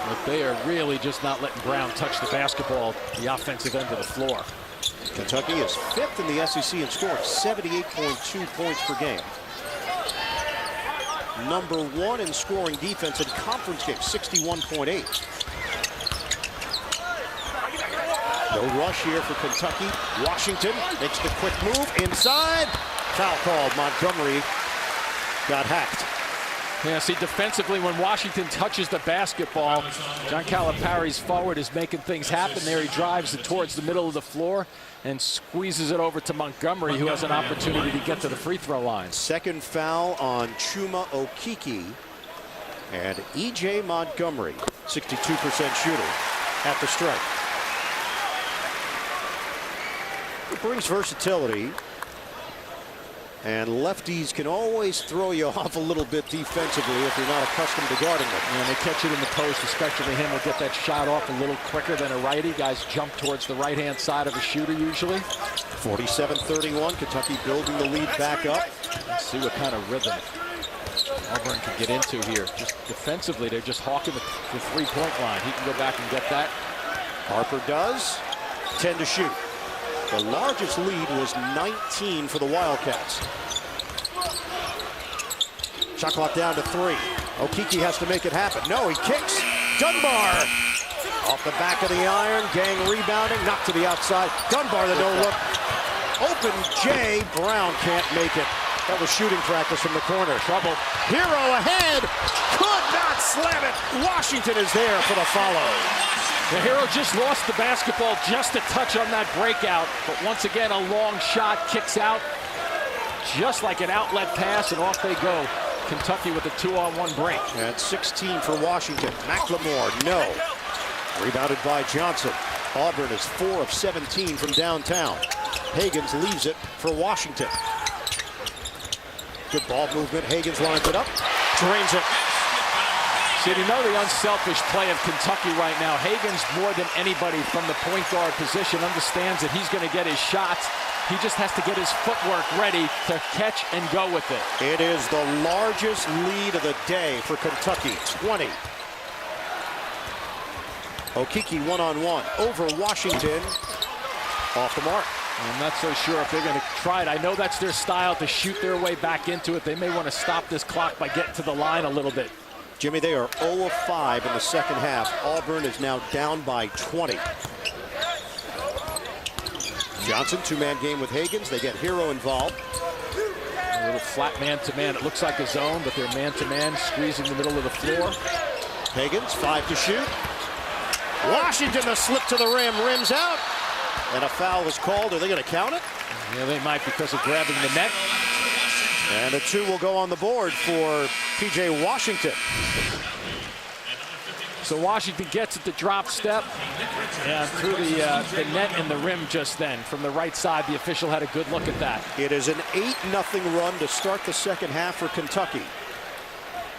But they are really just not letting Brown touch the basketball, the offensive end of the floor. Kentucky is 5th in the SEC in scoring, 78.2 points per game. #1 in scoring defense in conference games, 61.8. No rush here for Kentucky. Washington makes the quick move inside. Foul called. Montgomery got hacked. Yeah, see, defensively, when Washington touches the basketball, John Calipari's forward is making things happen there. He drives it towards the middle of the floor and squeezes it over to Montgomery, who has an opportunity to get to the free throw line. Second foul on Chuma Okeke. And E.J. Montgomery, 62% shooter at the stripe. It brings versatility. And lefties can always throw you off a little bit defensively if you're not accustomed to guarding them. And they catch it in the post, especially him, will get that shot off a little quicker than a righty. Guys jump towards the right-hand side of a shooter usually. 47-31, Kentucky building the lead back up. Let's see what kind of rhythm Auburn can get into here. Just defensively, they're just hawking the three-point line. He can go back and get that. Harper does. 10 to shoot. The largest lead was 19 for the Wildcats. Shot clock down to 3. Okeke has to make it happen. No, he kicks. Dunbar off the back of the iron. Gang rebounding, knocked to the outside. Dunbar, the no-look. Open J. Brown can't make it. That was shooting practice from the corner. Trouble. Hero ahead. Could not slam it. Washington is there for the follow. The Hero just lost the basketball just a touch on that breakout, but once again a long shot kicks out just like an outlet pass, and off they go. Kentucky with a 2-on-1 break. At 16 for Washington. McLemore, no. Rebounded by Johnson. Auburn is 4 of 17 from downtown. Hagans leaves it for Washington. Good ball movement. Hagans lines it up, drains it. See, you know the unselfish play of Kentucky right now. Hagans, more than anybody from the point guard position, understands that he's going to get his shots. He just has to get his footwork ready to catch and go with it. It is the largest lead of the day for Kentucky, 20. Okeke one-on-one over Washington. Off the mark. I'm not so sure if they're going to try it. I know that's their style, to shoot their way back into it. They may want to stop this clock by getting to the line a little bit. Jimmy, they are 0 of 5 in the second half. Auburn is now down by 20. Johnson, two-man game with Hagans. They get Hero involved. A little flat man-to-man. It looks like a zone, but they're man-to-man, squeezing the middle of the floor. Hagans, 5 to shoot. Washington, the slip to the rim, rims out. And a foul is called. Are they going to count it? Yeah, they might, because of grabbing the net. And a 2 will go on the board for P.J. Washington. So Washington gets it, the drop step, and through the net and the rim just then. From the right side, the official had a good look at that. It is an 8-0 run to start the second half for Kentucky.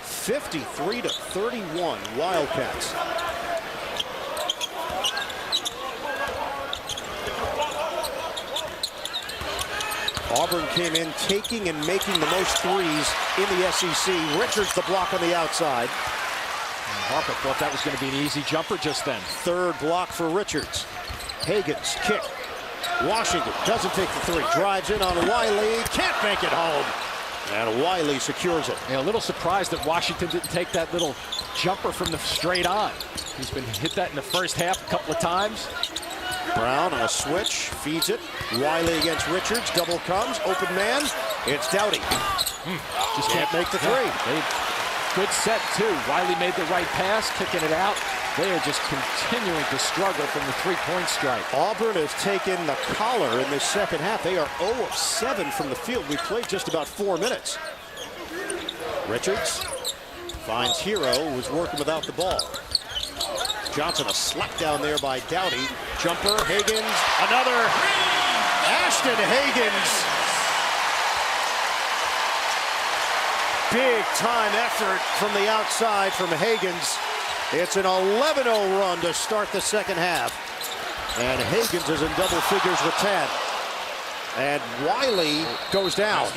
53-31 Wildcats. Auburn came in taking and making the most threes in the SEC. Richards the block on the outside. Harper thought that was going to be an easy jumper just then. Third block for Richards. Hagans kick. Washington doesn't take the three. Drives in on Wiley. Can't make it home. And Wiley secures it. Yeah, a little surprised that Washington didn't take that little jumper from the straight on. He's been hit that in the first half a couple of times. Brown on a switch, feeds it. Wiley against Richards, double comes, open man. It's Doughty. Just can't make the three. Good set, too. Wiley made the right pass, kicking it out. They are just continuing to struggle from the three-point strike. Auburn has taken the collar in this second half. They are 0 of 7 from the field. We played just about 4 minutes. Richards finds Hero, who's working without the ball. Johnson, a slap down there by Doughty. Jumper, Higgins, another. Ashton Higgins. Big time effort from the outside from Higgins. It's an 11-0 run to start the second half. And Higgins is in double figures with 10. And Wiley goes down.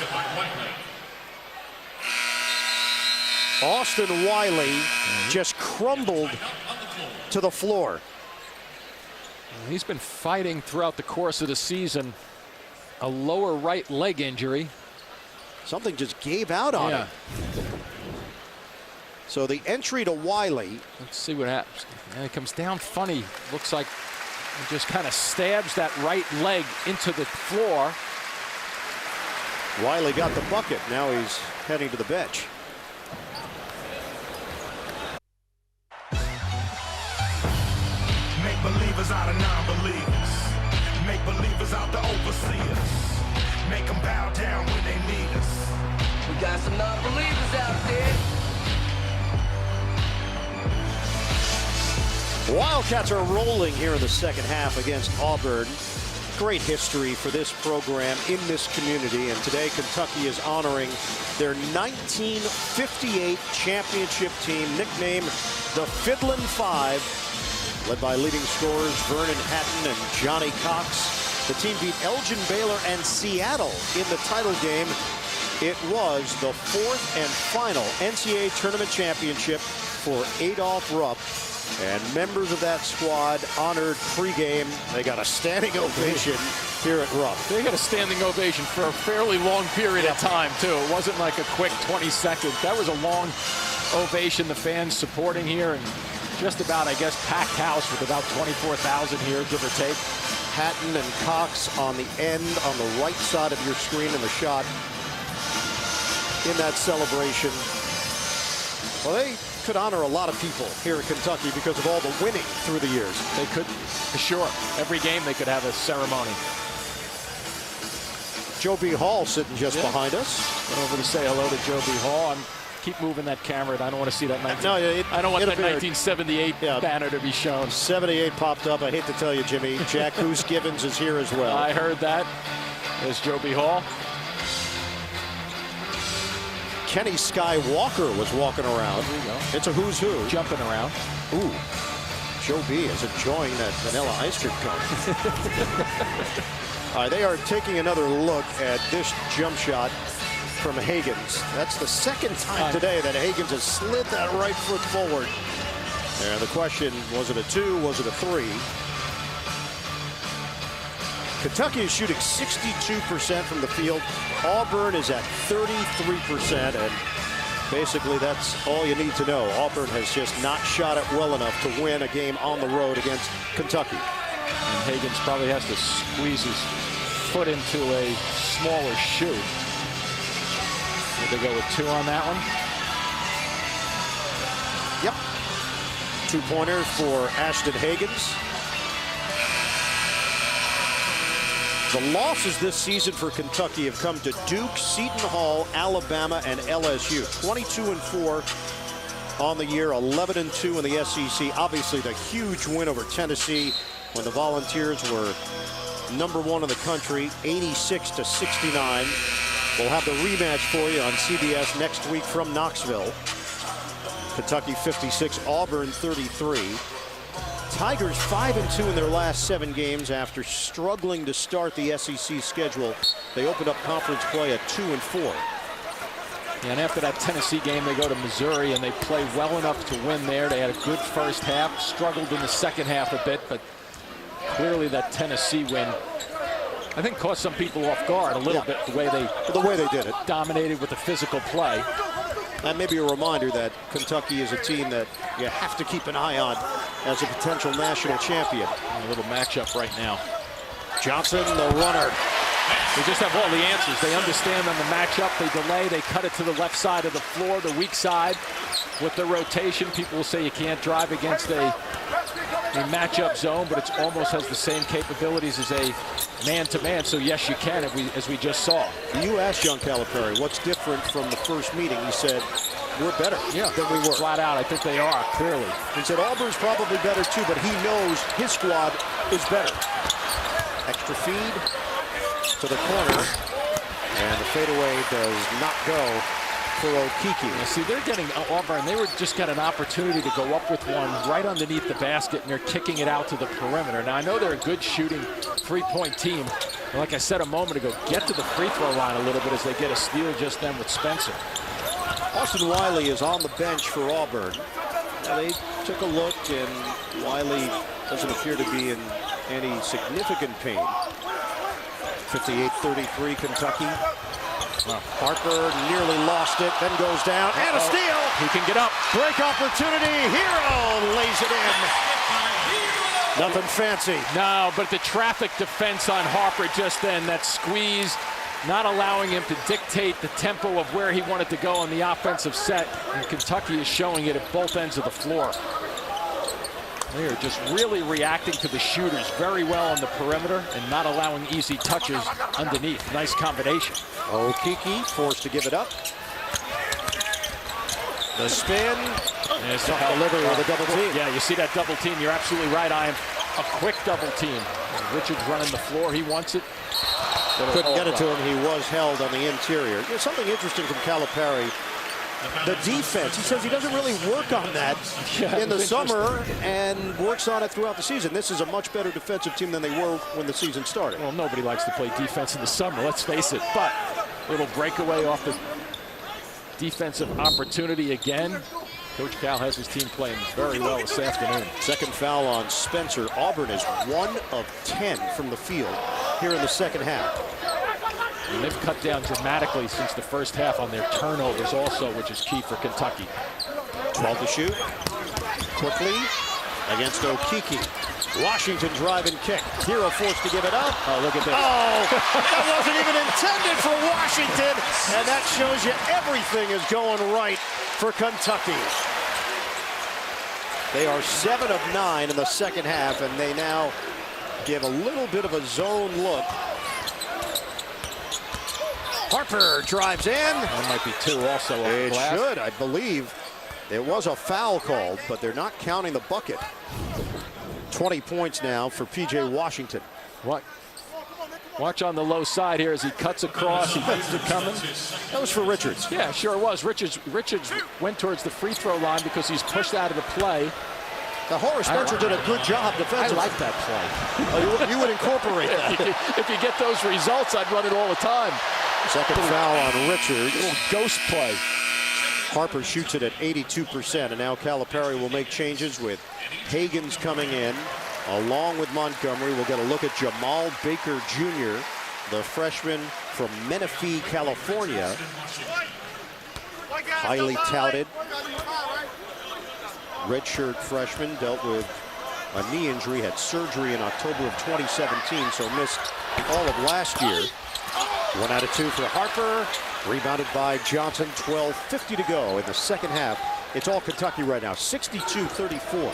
Austin Wiley just crumbled to the floor. He's been fighting throughout the course of the season. A lower right leg injury. Something just gave out on him. So the entry to Wiley. Let's see what happens. And it comes down funny. Looks like he just kind of stabs that right leg into the floor. Wiley got the bucket. Now he's heading to the bench. Make believers out of non-believers. Make believers out the overseers. Make them bow down when they need us. We got some non-believers out there. Wildcats are rolling here in the second half against Auburn. Great history for this program in this community, and today Kentucky is honoring their 1958 championship team, nicknamed the Fiddlin' Five, led by leading scorers Vernon Hatton and Johnny Cox. The team beat Elgin Baylor and Seattle in the title game. It was the fourth and final NCAA tournament championship for Adolph Rupp. And members of that squad honored pregame. They got a standing ovation here at Rupp. They got a standing ovation for a fairly long period of time, too. It wasn't like a quick 20 seconds. That was a long ovation. The fans supporting here, and just about, I guess, packed house with about 24,000 here, give or take. Hatton and Cox on the end, on the right side of your screen in the shot in that celebration. Well, they could honor a lot of people here in Kentucky because of all the winning through the years. They could, for sure. Every game they could have a ceremony. Joe B. Hall sitting just behind us. Went over to say hello to Joe B. Hall. Keep moving that camera. I don't want to see that. I don't want that 1978 banner to be shown. 78 popped up. I hate to tell you, Jimmy. Jack Goose Gibbons is here as well. I heard that. There's Joe B. Hall. Kenny Skywalker was walking around. There you go. It's a who's who. Jumping around. Ooh. Joe B is enjoying that vanilla ice cream cone. All right, they are taking another look at this jump shot from Higgins. That's the second time today that Higgins has slid that right foot forward. And the question, was it a 2? Was it a 3? Kentucky is shooting 62% from the field. Auburn is at 33%, and basically that's all you need to know. Auburn has just not shot it well enough to win a game on the road against Kentucky. And Higgins probably has to squeeze his foot into a smaller shoe. Did they go with 2 on that one? Yep. 2-pointer for Ashton Higgins. The losses this season for Kentucky have come to Duke, Seton Hall, Alabama, and LSU. 22-4 on the year, 11-2 in the SEC. Obviously, the huge win over Tennessee when the Volunteers were #1 in the country, 86-69. We'll have the rematch for you on CBS next week from Knoxville. Kentucky 56, Auburn 33. Tigers 5-2 in their last 7 games after struggling to start the SEC schedule. They opened up conference play at 2-4. And after that Tennessee game, they go to Missouri, and they play well enough to win there. They had a good first half, struggled in the second half a bit, but clearly that Tennessee win I think caught some people off guard a little bit, the way they did it. Dominated with the physical play. And maybe a reminder that Kentucky is a team that you have to keep an eye on as a potential national champion. A little matchup right now. Johnson, the runner. They just have all the answers. They understand on the matchup. They delay. They cut it to the left side of the floor, the weak side. With the rotation, people will say you can't drive against a matchup zone, but it almost has the same capabilities as a man-to-man. So yes, you can, as we just saw. You asked John Calipari what's different from the first meeting. He said, we're better than we were. Flat out, I think they are, clearly. He said Auburn's probably better too, but he knows his squad is better. Extra feed to the corner, and the fadeaway does not go for Okiki. You see, they're getting Auburn. They just got an opportunity to go up with one right underneath the basket, and they're kicking it out to the perimeter. Now, I know they're a good shooting three-point team. But like I said a moment ago, get to the free throw line a little bit as they get a steal just then with Spencer. Austin Wiley is on the bench for Auburn. Now, they took a look, and Wiley doesn't appear to be in any significant pain. 58-33 Kentucky. Harper nearly lost it, then goes down, and a steal. He can get up. Break opportunity. Hero lays it in. Nothing fancy. No, but the traffic defense on Harper just then, that squeeze, not allowing him to dictate the tempo of where he wanted to go on the offensive set. And Kentucky is showing it at both ends of the floor. They are just really reacting to the shooters very well on the perimeter and not allowing easy touches underneath. Nice combination. Okiki forced to give it up. The spin. It's delivery with a double team. Yeah, you see that double team. You're absolutely right, I am. A quick double team. Richards running the floor. He wants it. Couldn't get it to him. He was held on the interior. There's something interesting from Calipari. The defense, he says he doesn't really work on that in the summer and works on it throughout the season. This is a much better defensive team than they were when the season started. Well, nobody likes to play defense in the summer, let's face it. But little breakaway off the defensive opportunity again. Coach Cal has his team playing very well this afternoon. Second foul on Spencer. Auburn is 1 of 10 from the field here in the second half. And they've cut down dramatically since the first half on their turnovers also, which is key for Kentucky. 12 to shoot. Quickly against Okiki. Washington drive and kick. Hero forced to give it up. Oh, look at this. Oh, that wasn't even intended for Washington. And that shows you everything is going right for Kentucky. They are 7 of 9 in the second half, and they now give a little bit of a zone look. Harper drives in. That might be 2 also. It should, I believe. There was a foul called, but they're not counting the bucket. 20 points now for P.J. Washington. What? Watch on the low side here as he cuts across. He keeps it coming. That was for Richards. Yeah, sure was. Richards went towards the free throw line because he's pushed out of the play. The Horace Spencer did a good job defensively. I like that play. You would incorporate that. If you get those results, I'd run it all the time. Second foul on Richards. Little ghost play. Harper shoots it at 82%, and now Calipari will make changes with Hagens coming in. Along with Montgomery, we'll get a look at Jamal Baker Jr., the freshman from Menifee, California. Highly touted. Redshirt freshman, dealt with a knee injury, had surgery in October of 2017, so missed all of last year. 1 out of 2 for Harper. Rebounded by Johnson. 12:50 to go in the second half. It's all Kentucky right now, 62-34.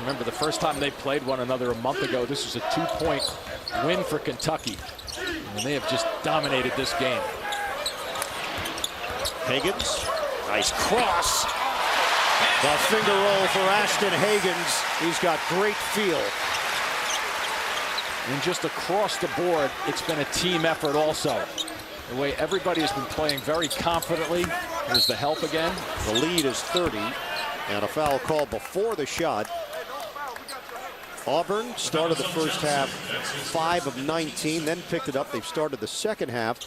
Remember the first time they played one another a month ago, this was a 2-point win for Kentucky. And they have just dominated this game. Hagens, nice cross. The finger roll for Ashton Hagens. He's got great feel. And just across the board, it's been a team effort also. The way everybody has been playing very confidently. There's the help again. The lead is 30, and a foul called before the shot. Auburn started the first half 5 of 19, then picked it up. They've started the second half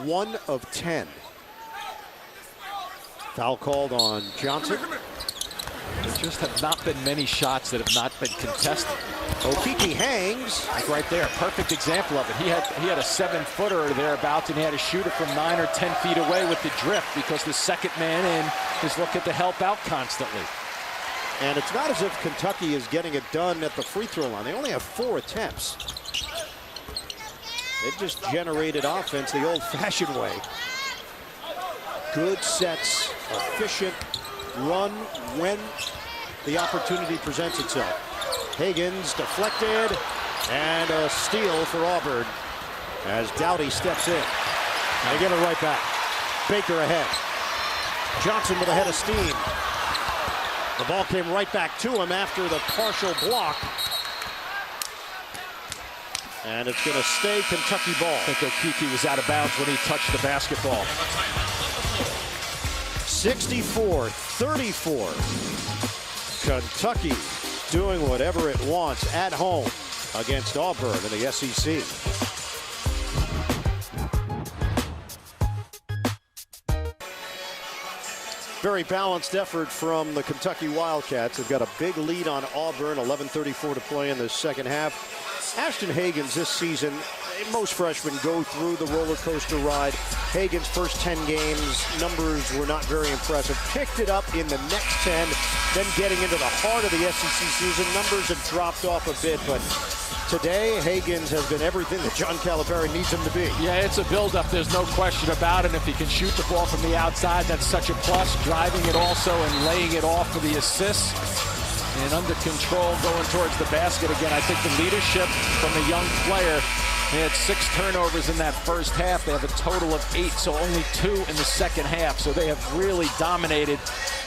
1 of 10. Foul called on Johnson. There just have not been many shots that have not been contested. Okeke hangs. Like right there, perfect example of it. He had a 7-footer or thereabouts, and he had to shoot it from 9 or 10 feet away with the drift because the second man in is looking to help out constantly. And it's not as if Kentucky is getting it done at the free throw line. They only have 4 attempts. They've just generated offense the old-fashioned way. Good sets, efficient run when the opportunity presents itself. Higgins deflected, and a steal for Auburn as Doughty steps in. They get it right back. Baker ahead. Johnson with a head of steam. The ball came right back to him after the partial block. And it's going to stay Kentucky ball. I think Okeke was out of bounds when he touched the basketball. 64-34. Kentucky doing whatever it wants at home against Auburn in the SEC. Very balanced effort from the Kentucky Wildcats. They've got a big lead on Auburn, 11:34 to play in the second half. Ashton Hagans this season, most freshmen go through the roller coaster ride. Hagans' first 10 games, numbers were not very impressive. Picked it up in the next 10, then getting into the heart of the SEC season. Numbers have dropped off a bit, but today, Hagans has been everything that John Calipari needs him to be. Yeah, it's a build-up. There's no question about it. If he can shoot the ball from the outside, that's such a plus. Driving it also and laying it off for the assists. And under control, going towards the basket again. I think the leadership from a young player. They had 6 turnovers in that first half. They have a total of 8, so only 2 in the second half. So they have really dominated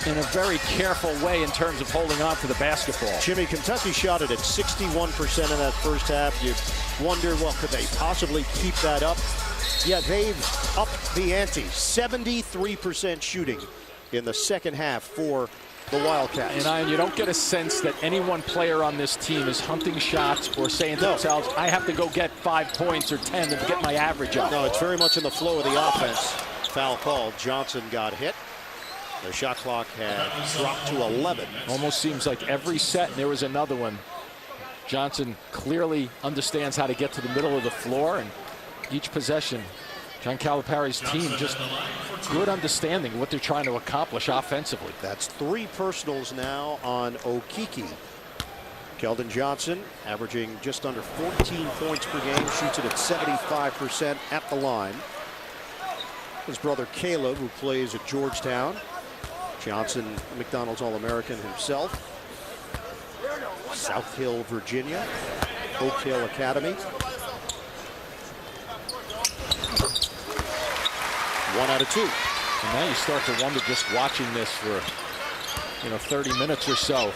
in a very careful way in terms of holding on to the basketball. Jimmy, Kentucky shot it at 61% in that first half. You wonder, well, could they possibly keep that up? Yeah, they've upped the ante. 73% shooting in the second half for the Wildcats. And you don't get a sense that any one player on this team is hunting shots or saying to themselves, I have to go get 5 points or 10 to get my average up. No, it's very much in the flow of the offense. Foul called. Johnson got hit. The shot clock had dropped to 11. Almost seems like every set, and there was another one. Johnson clearly understands how to get to the middle of the floor, and each possession, John Calipari's team just good understanding what they're trying to accomplish offensively. That's 3 personals now on Okeke. Keldon Johnson averaging just under 14 points per game, shoots it at 75% at the line. His brother Caleb, who plays at Georgetown. Johnson, McDonald's All-American himself. South Hill, Virginia, Oak Hill Academy. 1 out of 2. And now you start to wonder, just watching this for 30 minutes or so,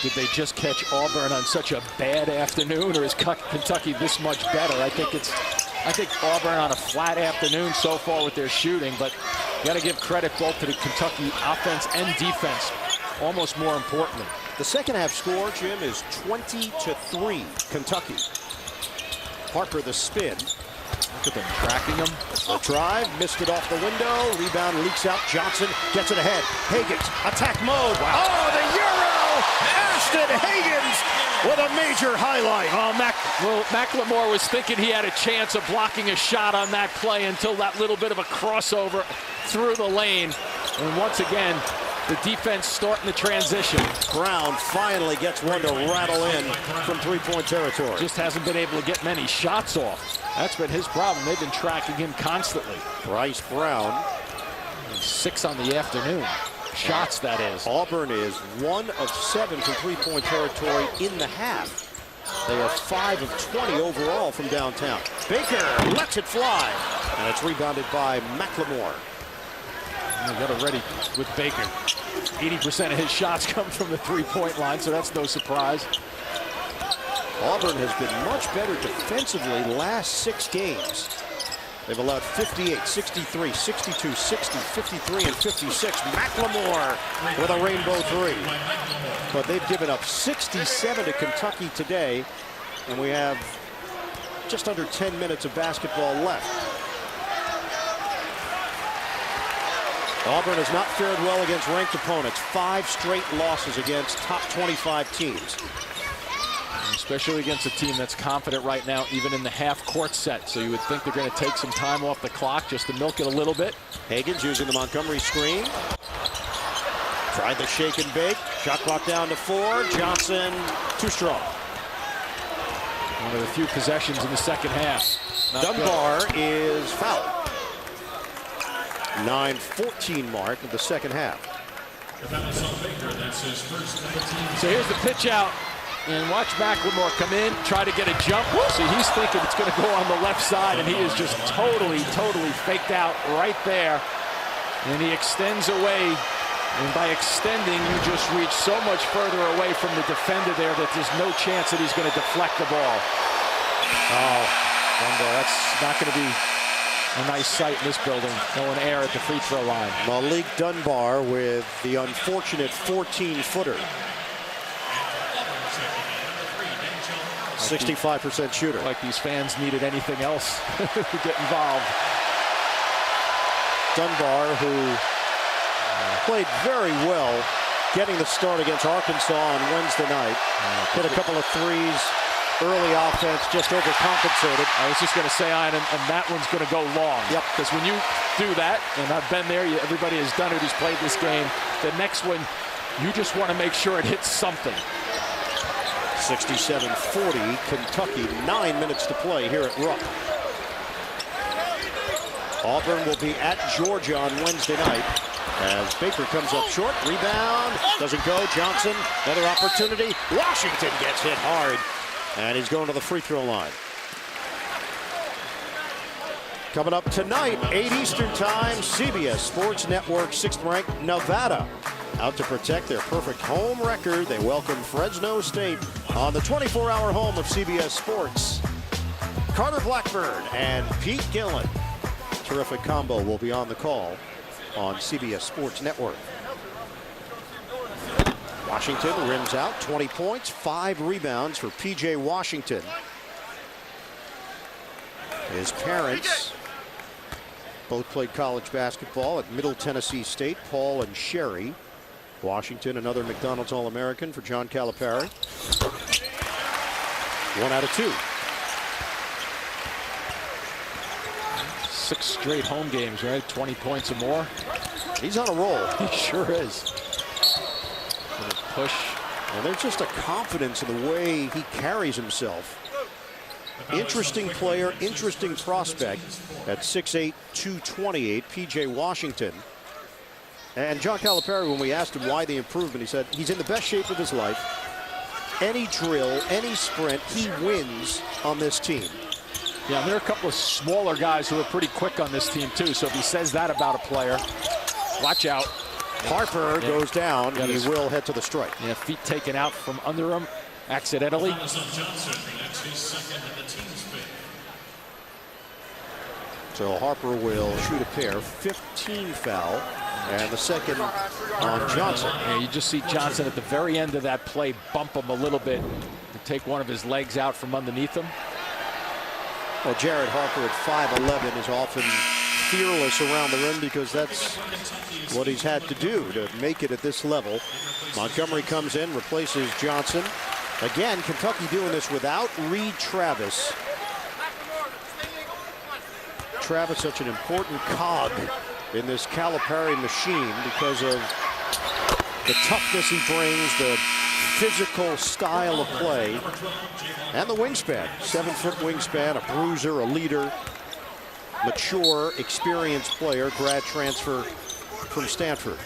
did they just catch Auburn on such a bad afternoon, or is Kentucky this much better? I think Auburn on a flat afternoon so far with their shooting, but you got to give credit both to the Kentucky offense and defense, almost more importantly. The second half score, Jim, is 20-3 Kentucky. Parker the spin. Look at them tracking him. The drive, missed it off the window. Rebound leaks out. Johnson gets it ahead. Hagans, attack mode. Wow. Oh, the Euro! Ashton Hagans with a major highlight. Oh, McLemore was thinking he had a chance of blocking a shot on that play until that little bit of a crossover through the lane. And once again, the defense starting the transition. Brown finally gets one to rattle in from 3-point territory. Just hasn't been able to get many shots off. That's been his problem. They've been tracking him constantly. Bryce Brown. 6 on the afternoon. Shots, that is. Auburn is 1 of 7 from 3-point territory in the half. They are 5 of 20 overall from downtown. Baker lets it fly. And it's rebounded by McLemore. You got it ready with Baker. 80% of his shots come from the 3-point line, so that's no surprise. Auburn has been much better defensively last 6 games. They've allowed 58, 63, 62, 60, 53, and 56. McLemore with a rainbow 3. But they've given up 67 to Kentucky today, and we have just under 10 minutes of basketball left. Auburn has not fared well against ranked opponents. 5 straight losses against top 25 teams. Especially against a team that's confident right now, even in the half-court set. So you would think they're going to take some time off the clock just to milk it a little bit. Higgins using the Montgomery screen. Tried the shake and bake. Shot clock down to 4. Johnson too strong. One of the few possessions in the second half. Dunbar is fouled. 9:14 mark of the second half. So here's the pitch out. And watch Macklemore come in, try to get a jump. See, he's thinking it's going to go on the left side, and he is just totally faked out right there. And he extends away. And by extending, you just reach so much further away from the defender there that there's no chance that he's going to deflect the ball. Oh, Dunbar, that's not going to be a nice sight in this building. Going air at the free throw line. Malik Dunbar with the unfortunate 14-footer. 65% shooter. Like these fans needed anything else to get involved. Dunbar, who played very well getting the start against Arkansas on Wednesday night. Hit a couple of threes. Early offense, just overcompensated. I was just going to say, Ian, and that one's going to go long. Yep. Because when you do that, and I've been there, everybody has done it who's played this game, the next one, you just want to make sure it hits something. 67-40, Kentucky, 9 minutes to play here at Rupp. Auburn will be at Georgia on Wednesday night as Baker comes up short. Rebound, doesn't go. Johnson, another opportunity. Washington gets hit hard, and he's going to the free throw line. Coming up tonight, 8 Eastern time, CBS Sports Network, 6th ranked Nevada. Out to protect their perfect home record. They welcome Fresno State on the 24-hour home of CBS Sports. Carter Blackburn and Pete Gillen. Terrific combo will be on the call on CBS Sports Network. Washington rims out, 20 points, 5 rebounds for P.J. Washington. His parents both played college basketball at Middle Tennessee State, Paul and Sherry. Washington, another McDonald's All-American for John Calipari. 1 out of 2. 6 straight home games, right? 20 points or more. He's on a roll. He sure is. Gonna push. And there's just a confidence in the way he carries himself. Interesting player, interesting prospect at 6'8", 228, P.J. Washington. And John Calipari, when we asked him why the improvement, he said he's in the best shape of his life. Any drill, any sprint, he wins on this team. Yeah, there are a couple of smaller guys who are pretty quick on this team, too. So if he says that about a player, watch out. Harper goes down, and he will head to the strike. Yeah, feet taken out from under him accidentally. So Harper will shoot a pair, 15 foul. And the second on Johnson. Yeah, you just see Johnson at the very end of that play bump him a little bit to take one of his legs out from underneath him. Well, Jared Harper at 5'11" is often fearless around the rim because that's what he's had to do to make it at this level. Montgomery comes in, replaces Johnson. Again, Kentucky doing this without Reed Travis. Travis, such an important cog in this Calipari machine because of the toughness he brings, the physical style of play, and the wingspan. 7-foot wingspan, a bruiser, a leader, mature, experienced player, grad transfer from Stanford.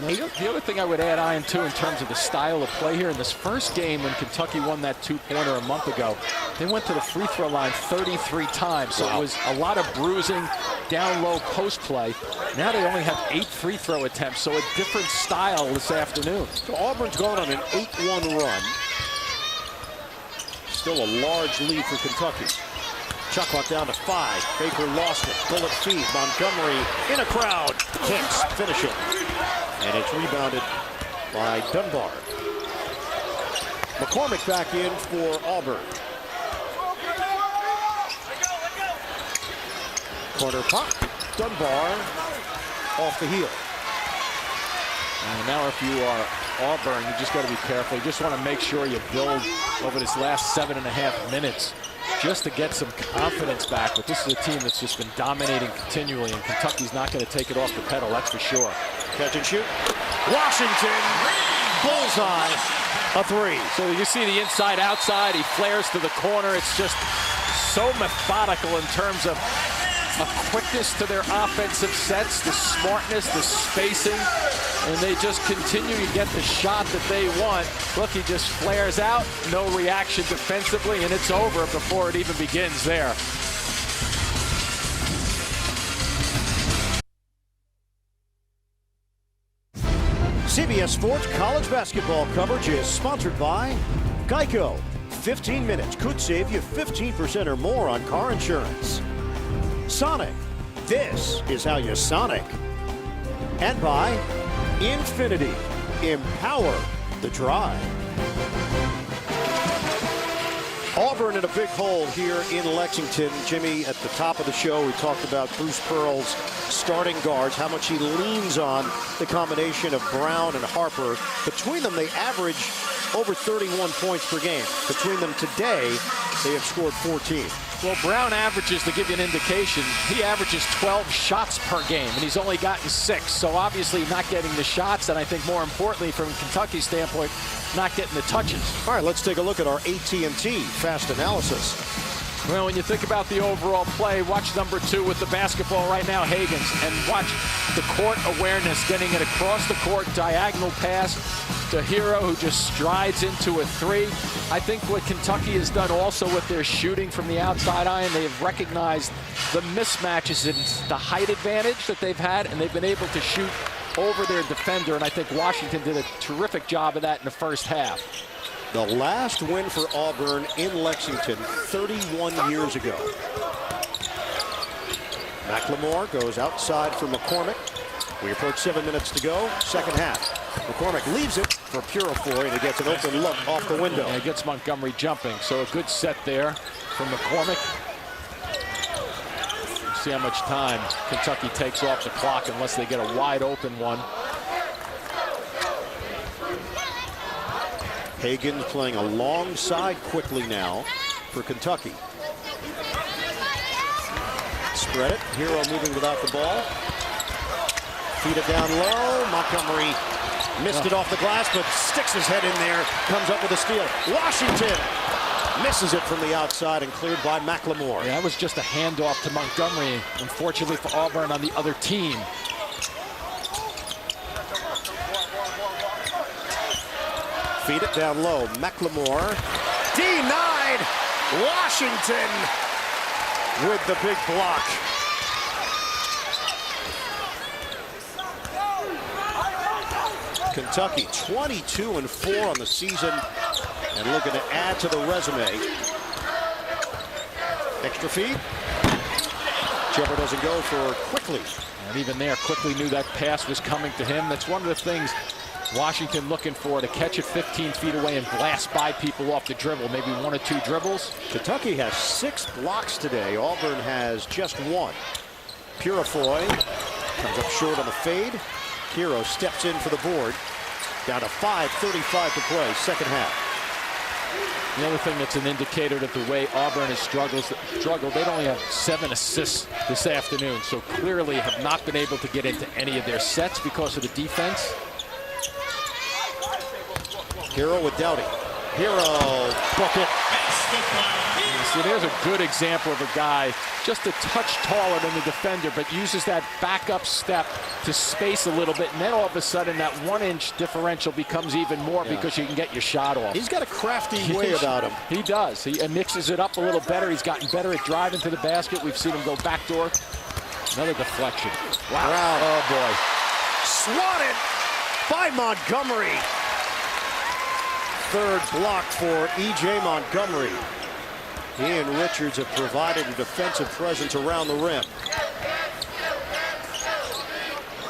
The other thing I would add, Ian, too, in terms of the style of play here, in this first game when Kentucky won that 2-pointer a month ago, they went to the free throw line 33 times. So it was a lot of bruising, down low post play. Now they only have 8 free throw attempts, so a different style this afternoon. So Auburn's going on an 8-1 run. Still a large lead for Kentucky. Shot clock down to 5. Baker lost it. Bullet feed. Montgomery in a crowd. Can't finish it. And it's rebounded by Dunbar. McCormick back in for Auburn. Corner pop. Dunbar off the heel. And now if you are Auburn, you just got to be careful. You just want to make sure you build over this last 7.5 minutes just to get some confidence back. But this is a team that's just been dominating continually, and Kentucky's not going to take it off the pedal, that's for sure. Catch and shoot. Washington, bullseye, a three. So you see the inside, outside, he flares to the corner. It's just so methodical in terms of a quickness to their offensive sets, the smartness, the spacing, and they just continue to get the shot that they want. Look, he just flares out, no reaction defensively, and it's over before it even begins there. CBS Sports College Basketball coverage is sponsored by Geico. 15 minutes could save you 15% or more on car insurance. Sonic, this is how you Sonic. And by Infinity, empower the drive. Auburn in a big hole here in Lexington. Jimmy, at the top of the show, we talked about Bruce Pearl's starting guards, how much he leans on the combination of Brown and Harper. Between them, they average over 31 points per game. Between them today, they have scored 14. Well, Brown averages, to give you an indication, he averages 12 shots per game, and he's only gotten 6. So obviously not getting the shots, and I think more importantly, from Kentucky's standpoint, not getting the touches. All right, let's take a look at our AT&T fast analysis. Well, when you think about the overall play, watch number 2 with the basketball right now, Higgins, and watch the court awareness, getting it across the court, diagonal pass to Hero, who just strides into a 3. I think what Kentucky has done also with their shooting from the outside iron, they have recognized the mismatches and the height advantage that they've had, and they've been able to shoot over their defender, and I think Washington did a terrific job of that in the first half. The last win for Auburn in Lexington 31 years ago. McLemore goes outside for McCormick. We approach 7 minutes to go, second half. McCormick leaves it for Purifoy, and he gets an open look off the window. And he gets Montgomery jumping, so a good set there from McCormick. See how much time Kentucky takes off the clock unless they get a wide open one. Hagan playing alongside quickly now for Kentucky. Spread it. Hero moving without the ball. Feed it down low. Montgomery missed it off the glass, but sticks his head in there. Comes up with a steal. Washington misses it from the outside and cleared by McLemore. Yeah, that was just a handoff to Montgomery, unfortunately for Auburn on the other team. Feed it down low. McLemore denied. Washington with the big block. Kentucky 22-4 on the season and looking to add to the resume. Extra feed. Jumper doesn't go for Quickly. And even there, Quickly knew that pass was coming to him. That's one of the things Washington looking for, to catch it 15 feet away and blast by people off the dribble. Maybe 1 or 2 dribbles. Kentucky has 6 blocks today. Auburn has just 1. Purifoy comes up short on the fade. Hero steps in for the board. Down to 5:35 to play, second half. The other thing that's an indicator that the way Auburn has struggled, they'd only have 7 assists this afternoon, so clearly have not been able to get into any of their sets because of the defense. Hero with Doughty. Hero, bucket. So there's a good example of a guy just a touch taller than the defender, but uses that backup step to space a little bit, and then all of a sudden that 1-inch differential becomes even more because you can get your shot off. He's got a crafty way about him. He does. He mixes it up a little better. He's gotten better at driving to the basket. We've seen him go backdoor. Another deflection. Wow. Oh, boy. Swatted by Montgomery. Third block for E.J. Montgomery. He and Richards have provided a defensive presence around the rim.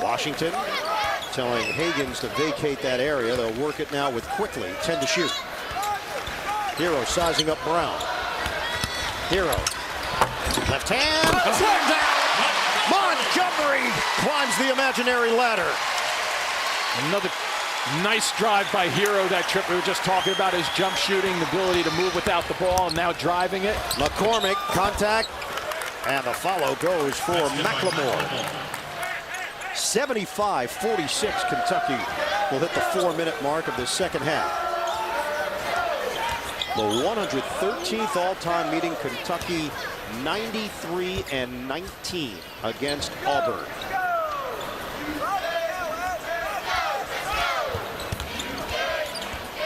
Washington telling Higgins to vacate that area. They'll work it now with Quickly. 10 to shoot. Hero sizing up Brown. Hero. Left hand. Slam down. Montgomery climbs the imaginary ladder. Another nice drive by Hero. That trip we were just talking about, his jump shooting, the ability to move without the ball, and now driving it. McCormick, contact, and the follow goes for McLemore. 75-46, Kentucky will hit the 4-minute mark of the second half. The 113th all-time meeting, Kentucky 93-19 against Auburn.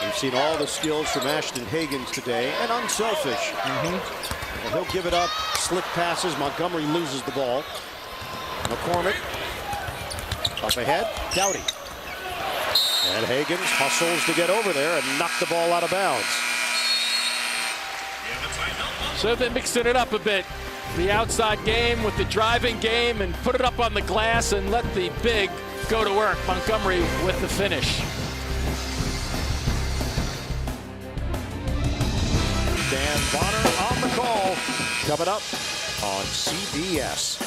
We've seen all the skills from Ashton Hagans today, and unselfish. And he'll give it up, slick passes. Montgomery loses the ball. McCormick up ahead, Doughty. And Hagans hustles to get over there and knock the ball out of bounds. So they're mixing it up a bit. The outside game with the driving game, and put it up on the glass and let the big go to work. Montgomery with the finish. Dan Bonner on the call. Coming up on CBS.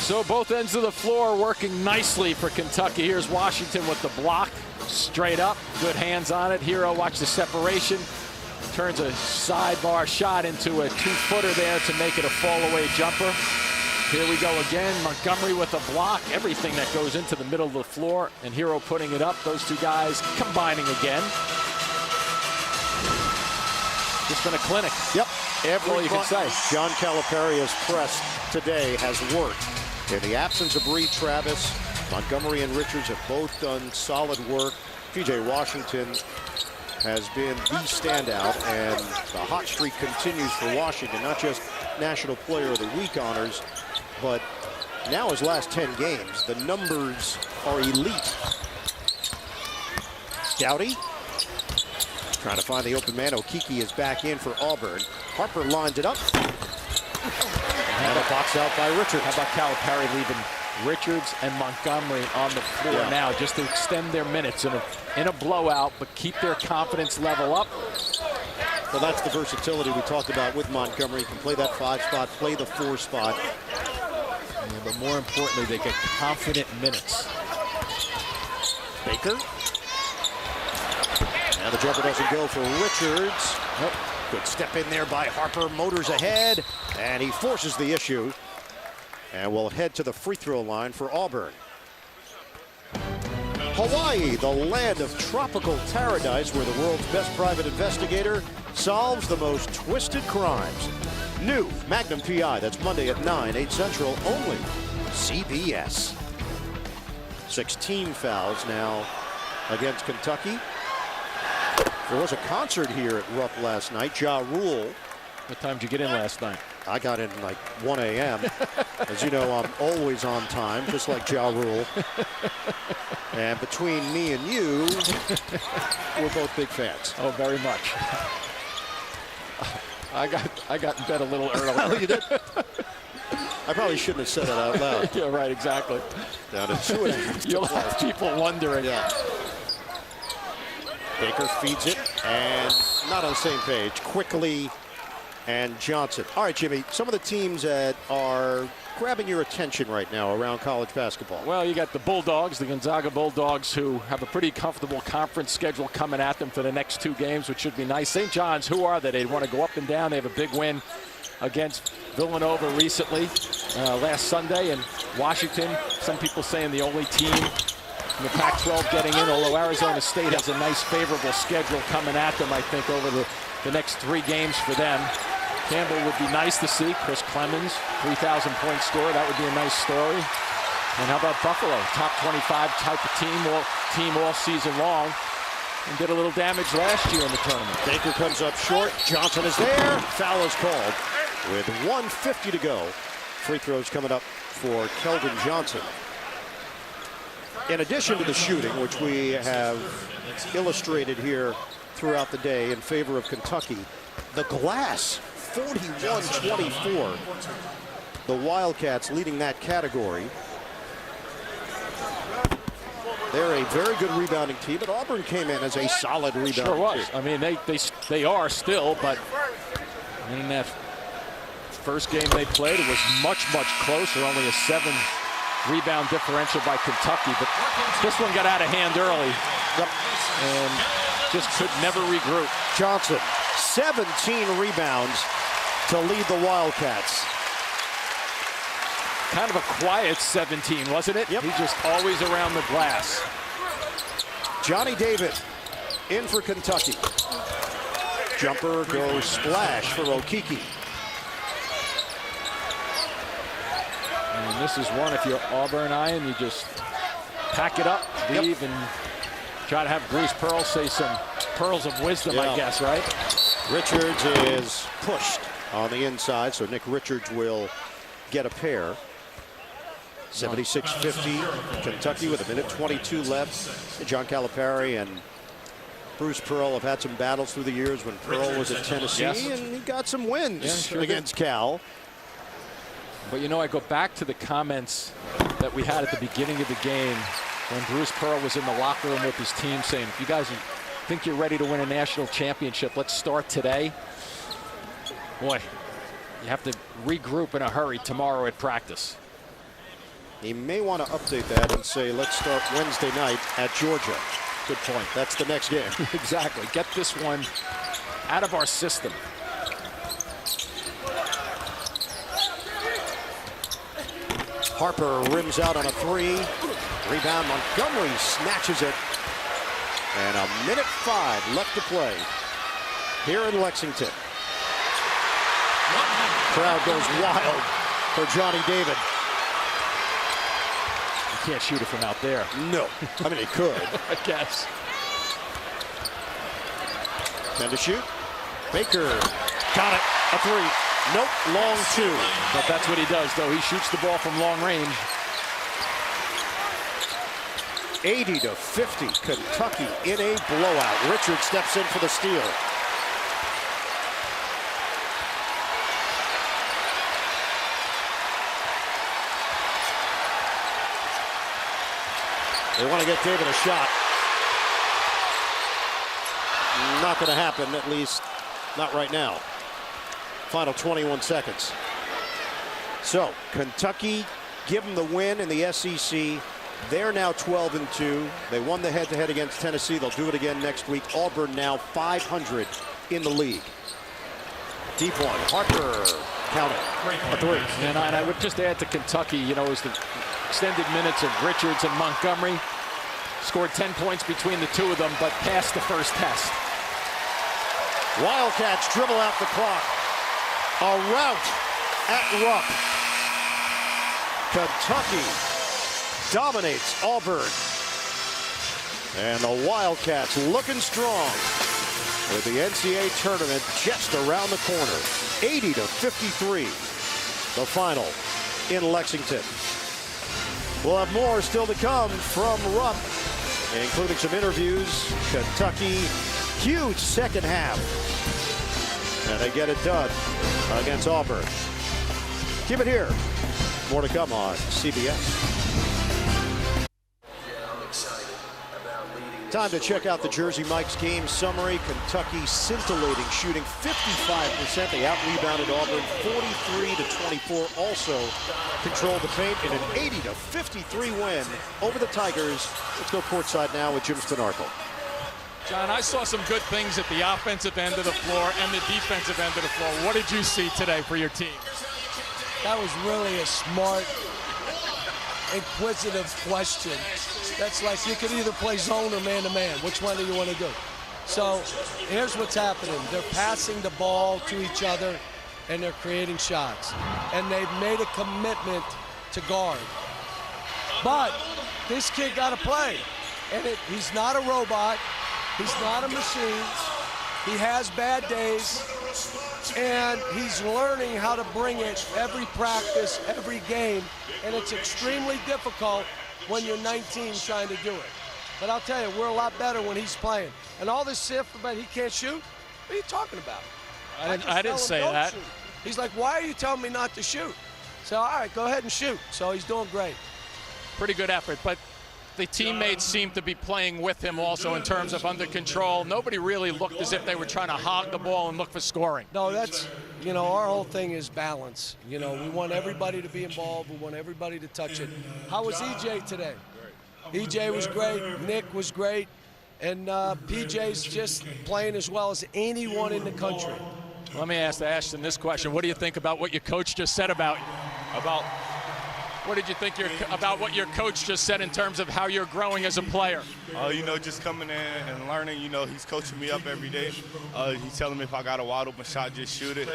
So both ends of the floor working nicely for Kentucky. Here's Washington with the block. Straight up. Good hands on it. Hero, watch the separation. Turns a sidebar shot into a 2-footer there to make it a fall-away jumper. Here we go again. Montgomery with a block. Everything that goes into the middle of the floor. And Hero putting it up. Those two guys combining again. Just been a clinic. Yep. All you can say. John Calipari's press today has worked. In the absence of Reed Travis, Montgomery and Richards have both done solid work. P.J. Washington has been the standout, and the hot streak continues for Washington. Not just National Player of the Week honors, but now his last 10 games, the numbers are elite. Doughty trying to find the open man. Okiki is back in for Auburn. Harper lines it up. And a box out by Richards. How about Calipari leaving Richards and Montgomery on the floor now just to extend their minutes in a blowout, but keep their confidence level up. Well, that's the versatility we talked about with Montgomery. He can play that 5 spot, play the 4 spot. Yeah, but more importantly, they get confident minutes. Baker. And the jumper doesn't go for Richards. Nope. Good step in there by Harper. Motors ahead, and he forces the issue. And we'll head to the free throw line for Auburn. Hawaii, the land of tropical paradise where the world's best private investigator solves the most twisted crimes. New Magnum PI, that's Monday at 9, 8 Central, only CBS. 16 fouls now against Kentucky. There was a concert here at Rupp last night. Ja Rule. What time did you get in last night? I got in like 1 a.m. As you know, I'm always on time, just like Ja Rule. And between me and you, we're both big fans. Oh, very much. I got in bed a little early. Oh, you did? I probably shouldn't have said that out loud. Yeah, right, exactly. Down to 2.5. You'll have people wondering. Yeah. Baker feeds it, and not on the same page. Quickly and Johnson. All right, Jimmy, some of the teams that are grabbing your attention right now around college basketball. Well, you got the Bulldogs, the Gonzaga Bulldogs, who have a pretty comfortable conference schedule coming at them for the next 2 games, which should be nice. St. John's, who are they? They want to go up and down. They have a big win against Villanova recently, last Sunday. And Washington, some people saying the only team in the Pac-12 getting in, although Arizona State has a nice favorable schedule coming at them, I think, over the next 3 games for them. Campbell would be nice to see. Chris Clemens, 3,000-point scorer. That would be a nice story. And how about Buffalo? Top 25 type of team all season long. And did a little damage last year in the tournament. Baker comes up short. Johnson is there. Foul is called with 1:50 to go. Free throws coming up for Keldon Johnson. In addition to the shooting, which we have illustrated here throughout the day in favor of Kentucky, the glass, 41-24. The Wildcats leading that category. They're a very good rebounding team, but Auburn came in as a solid rebounding Sure was. team. I mean, they are still, but in that first game they played, it was much, much closer, only a rebound differential by Kentucky, but this one got out of hand early. Yep. And just could never regroup. Johnson, 17 rebounds to lead the Wildcats. Kind of a quiet 17, wasn't it? Yep. He's just always around the glass. Johnny David in for Kentucky. Jumper goes splash for Okiki. And this is one, if you're Auburn Iron, you just pack it up, leave, and try to have Bruce Pearl say some pearls of wisdom, I guess, right? Richards is pushed on the inside, so Nick Richards will get a pair. 76-50, Kentucky with 1:22 left. John Calipari and Bruce Pearl have had some battles through the years when Pearl was at Tennessee, and he got some wins against Cal. But you know, I go back to the comments that we had at the beginning of the game when Bruce Pearl was in the locker room with his team saying, if you guys think you're ready to win a national championship, let's start today. Boy, you have to regroup in a hurry tomorrow at practice. He may want to update that and say, let's start Wednesday night at Georgia. Good point. That's the next game. Exactly. Get this one out of our system. Harper rims out on a three. Rebound, Montgomery snatches it. And 1:05 left to play here in Lexington. Crowd goes wild for Johnny David. You can't shoot it from out there. No, I mean, he could. I guess. And to shoot. Baker got it. A three. Nope, long two. But that's what he does, though. He shoots the ball from long range. 80-50, Kentucky in a blowout. Richard steps in for the steal. They want to get David a shot. Not going to happen, at least not right now. Final 21 seconds. So, Kentucky give them the win in the SEC. They're now 12-2. They won the head-to-head against Tennessee. They'll do it again next week. Auburn now 500 in the league. Deep one. Harper counted. A three. And I would just add to Kentucky, you know, is the extended minutes of Richards and Montgomery. Scored 10 points between the two of them, but passed the first test. Wildcats dribble out the clock. A rout at Rupp. Kentucky dominates Auburn. And the Wildcats looking strong with the NCAA tournament just around the corner. 80-53, the final in Lexington. We'll have more still to come from Rupp, including some interviews. Kentucky, huge second half. And they get it done against Auburn. Keep it here. More to come on CBS. Time to check out the Jersey Mike's game summary. Kentucky scintillating, shooting 55%. They out-rebounded Auburn 43-24. Also controlled the paint in an 80-53 win over the Tigers. Let's go courtside now with Jim Spanarkel. John, I saw some good things at the offensive end of the floor and the defensive end of the floor. What did you see today for your team? That was really a smart, inquisitive question. That's like you could either play zone or man-to-man. Which one do you want to do? So here's what's happening. They're passing the ball to each other, and they're creating shots. And they've made a commitment to guard. But this kid got to play. And he's not a robot. He's not a machine. He has bad days. And he's learning how to bring it every practice, every game. And it's extremely difficult when you're 19 trying to do it. But I'll tell you, we're a lot better when he's playing. And all this stuff about he can't shoot, what are you talking about? I didn't say that. Shoot. He's like, why are you telling me not to shoot? So, all right, go ahead and shoot. So he's doing great. Pretty good effort. But the teammates seemed to be playing with him also in terms of under control. Nobody really looked as if they were trying to hog the ball and look for scoring. No, that's, our whole thing is balance. We want everybody to be involved. We want everybody to touch it. How was EJ today? EJ was great. Nick was great. And PJ's just playing as well as anyone in the country. Let me ask Ashton this question. What do you think about what your coach just said about you? What did you think about what your coach just said in terms of how you're growing as a player? Just coming in and learning. He's coaching me up every day. He's telling me if I got a wide open shot, just shoot it.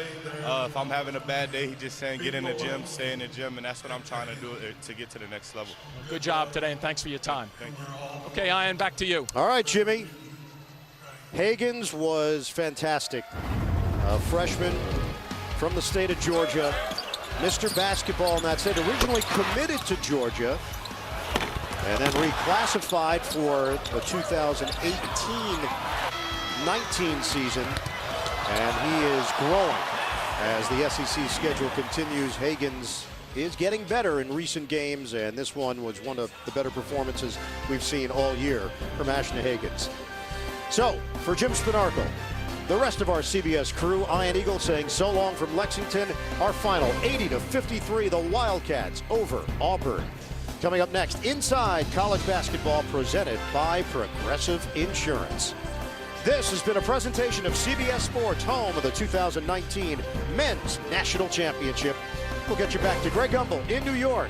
If I'm having a bad day, he's just saying get in the gym, stay in the gym, and that's what I'm trying to do to get to the next level. Good job today, and thanks for your time. Thank you. Okay, Ian, back to you. All right, Jimmy. Hagans was fantastic. A freshman from the state of Georgia. Mr. Basketball in that state, originally committed to Georgia and then reclassified for the 2018-19 season. And he is growing as the SEC schedule continues. Hagans is getting better in recent games, and this one was one of the better performances we've seen all year from Ashton Hagans. So, for Jim Spinarco, the rest of our CBS crew, Ian Eagle saying so long from Lexington. Our final 80-53, the Wildcats over Auburn. Coming up next, Inside College Basketball presented by Progressive Insurance. This has been a presentation of CBS Sports, home of the 2019 Men's National Championship. We'll get you back to Greg Gumbel in New York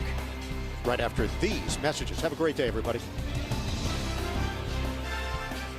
right after these messages. Have a great day, everybody.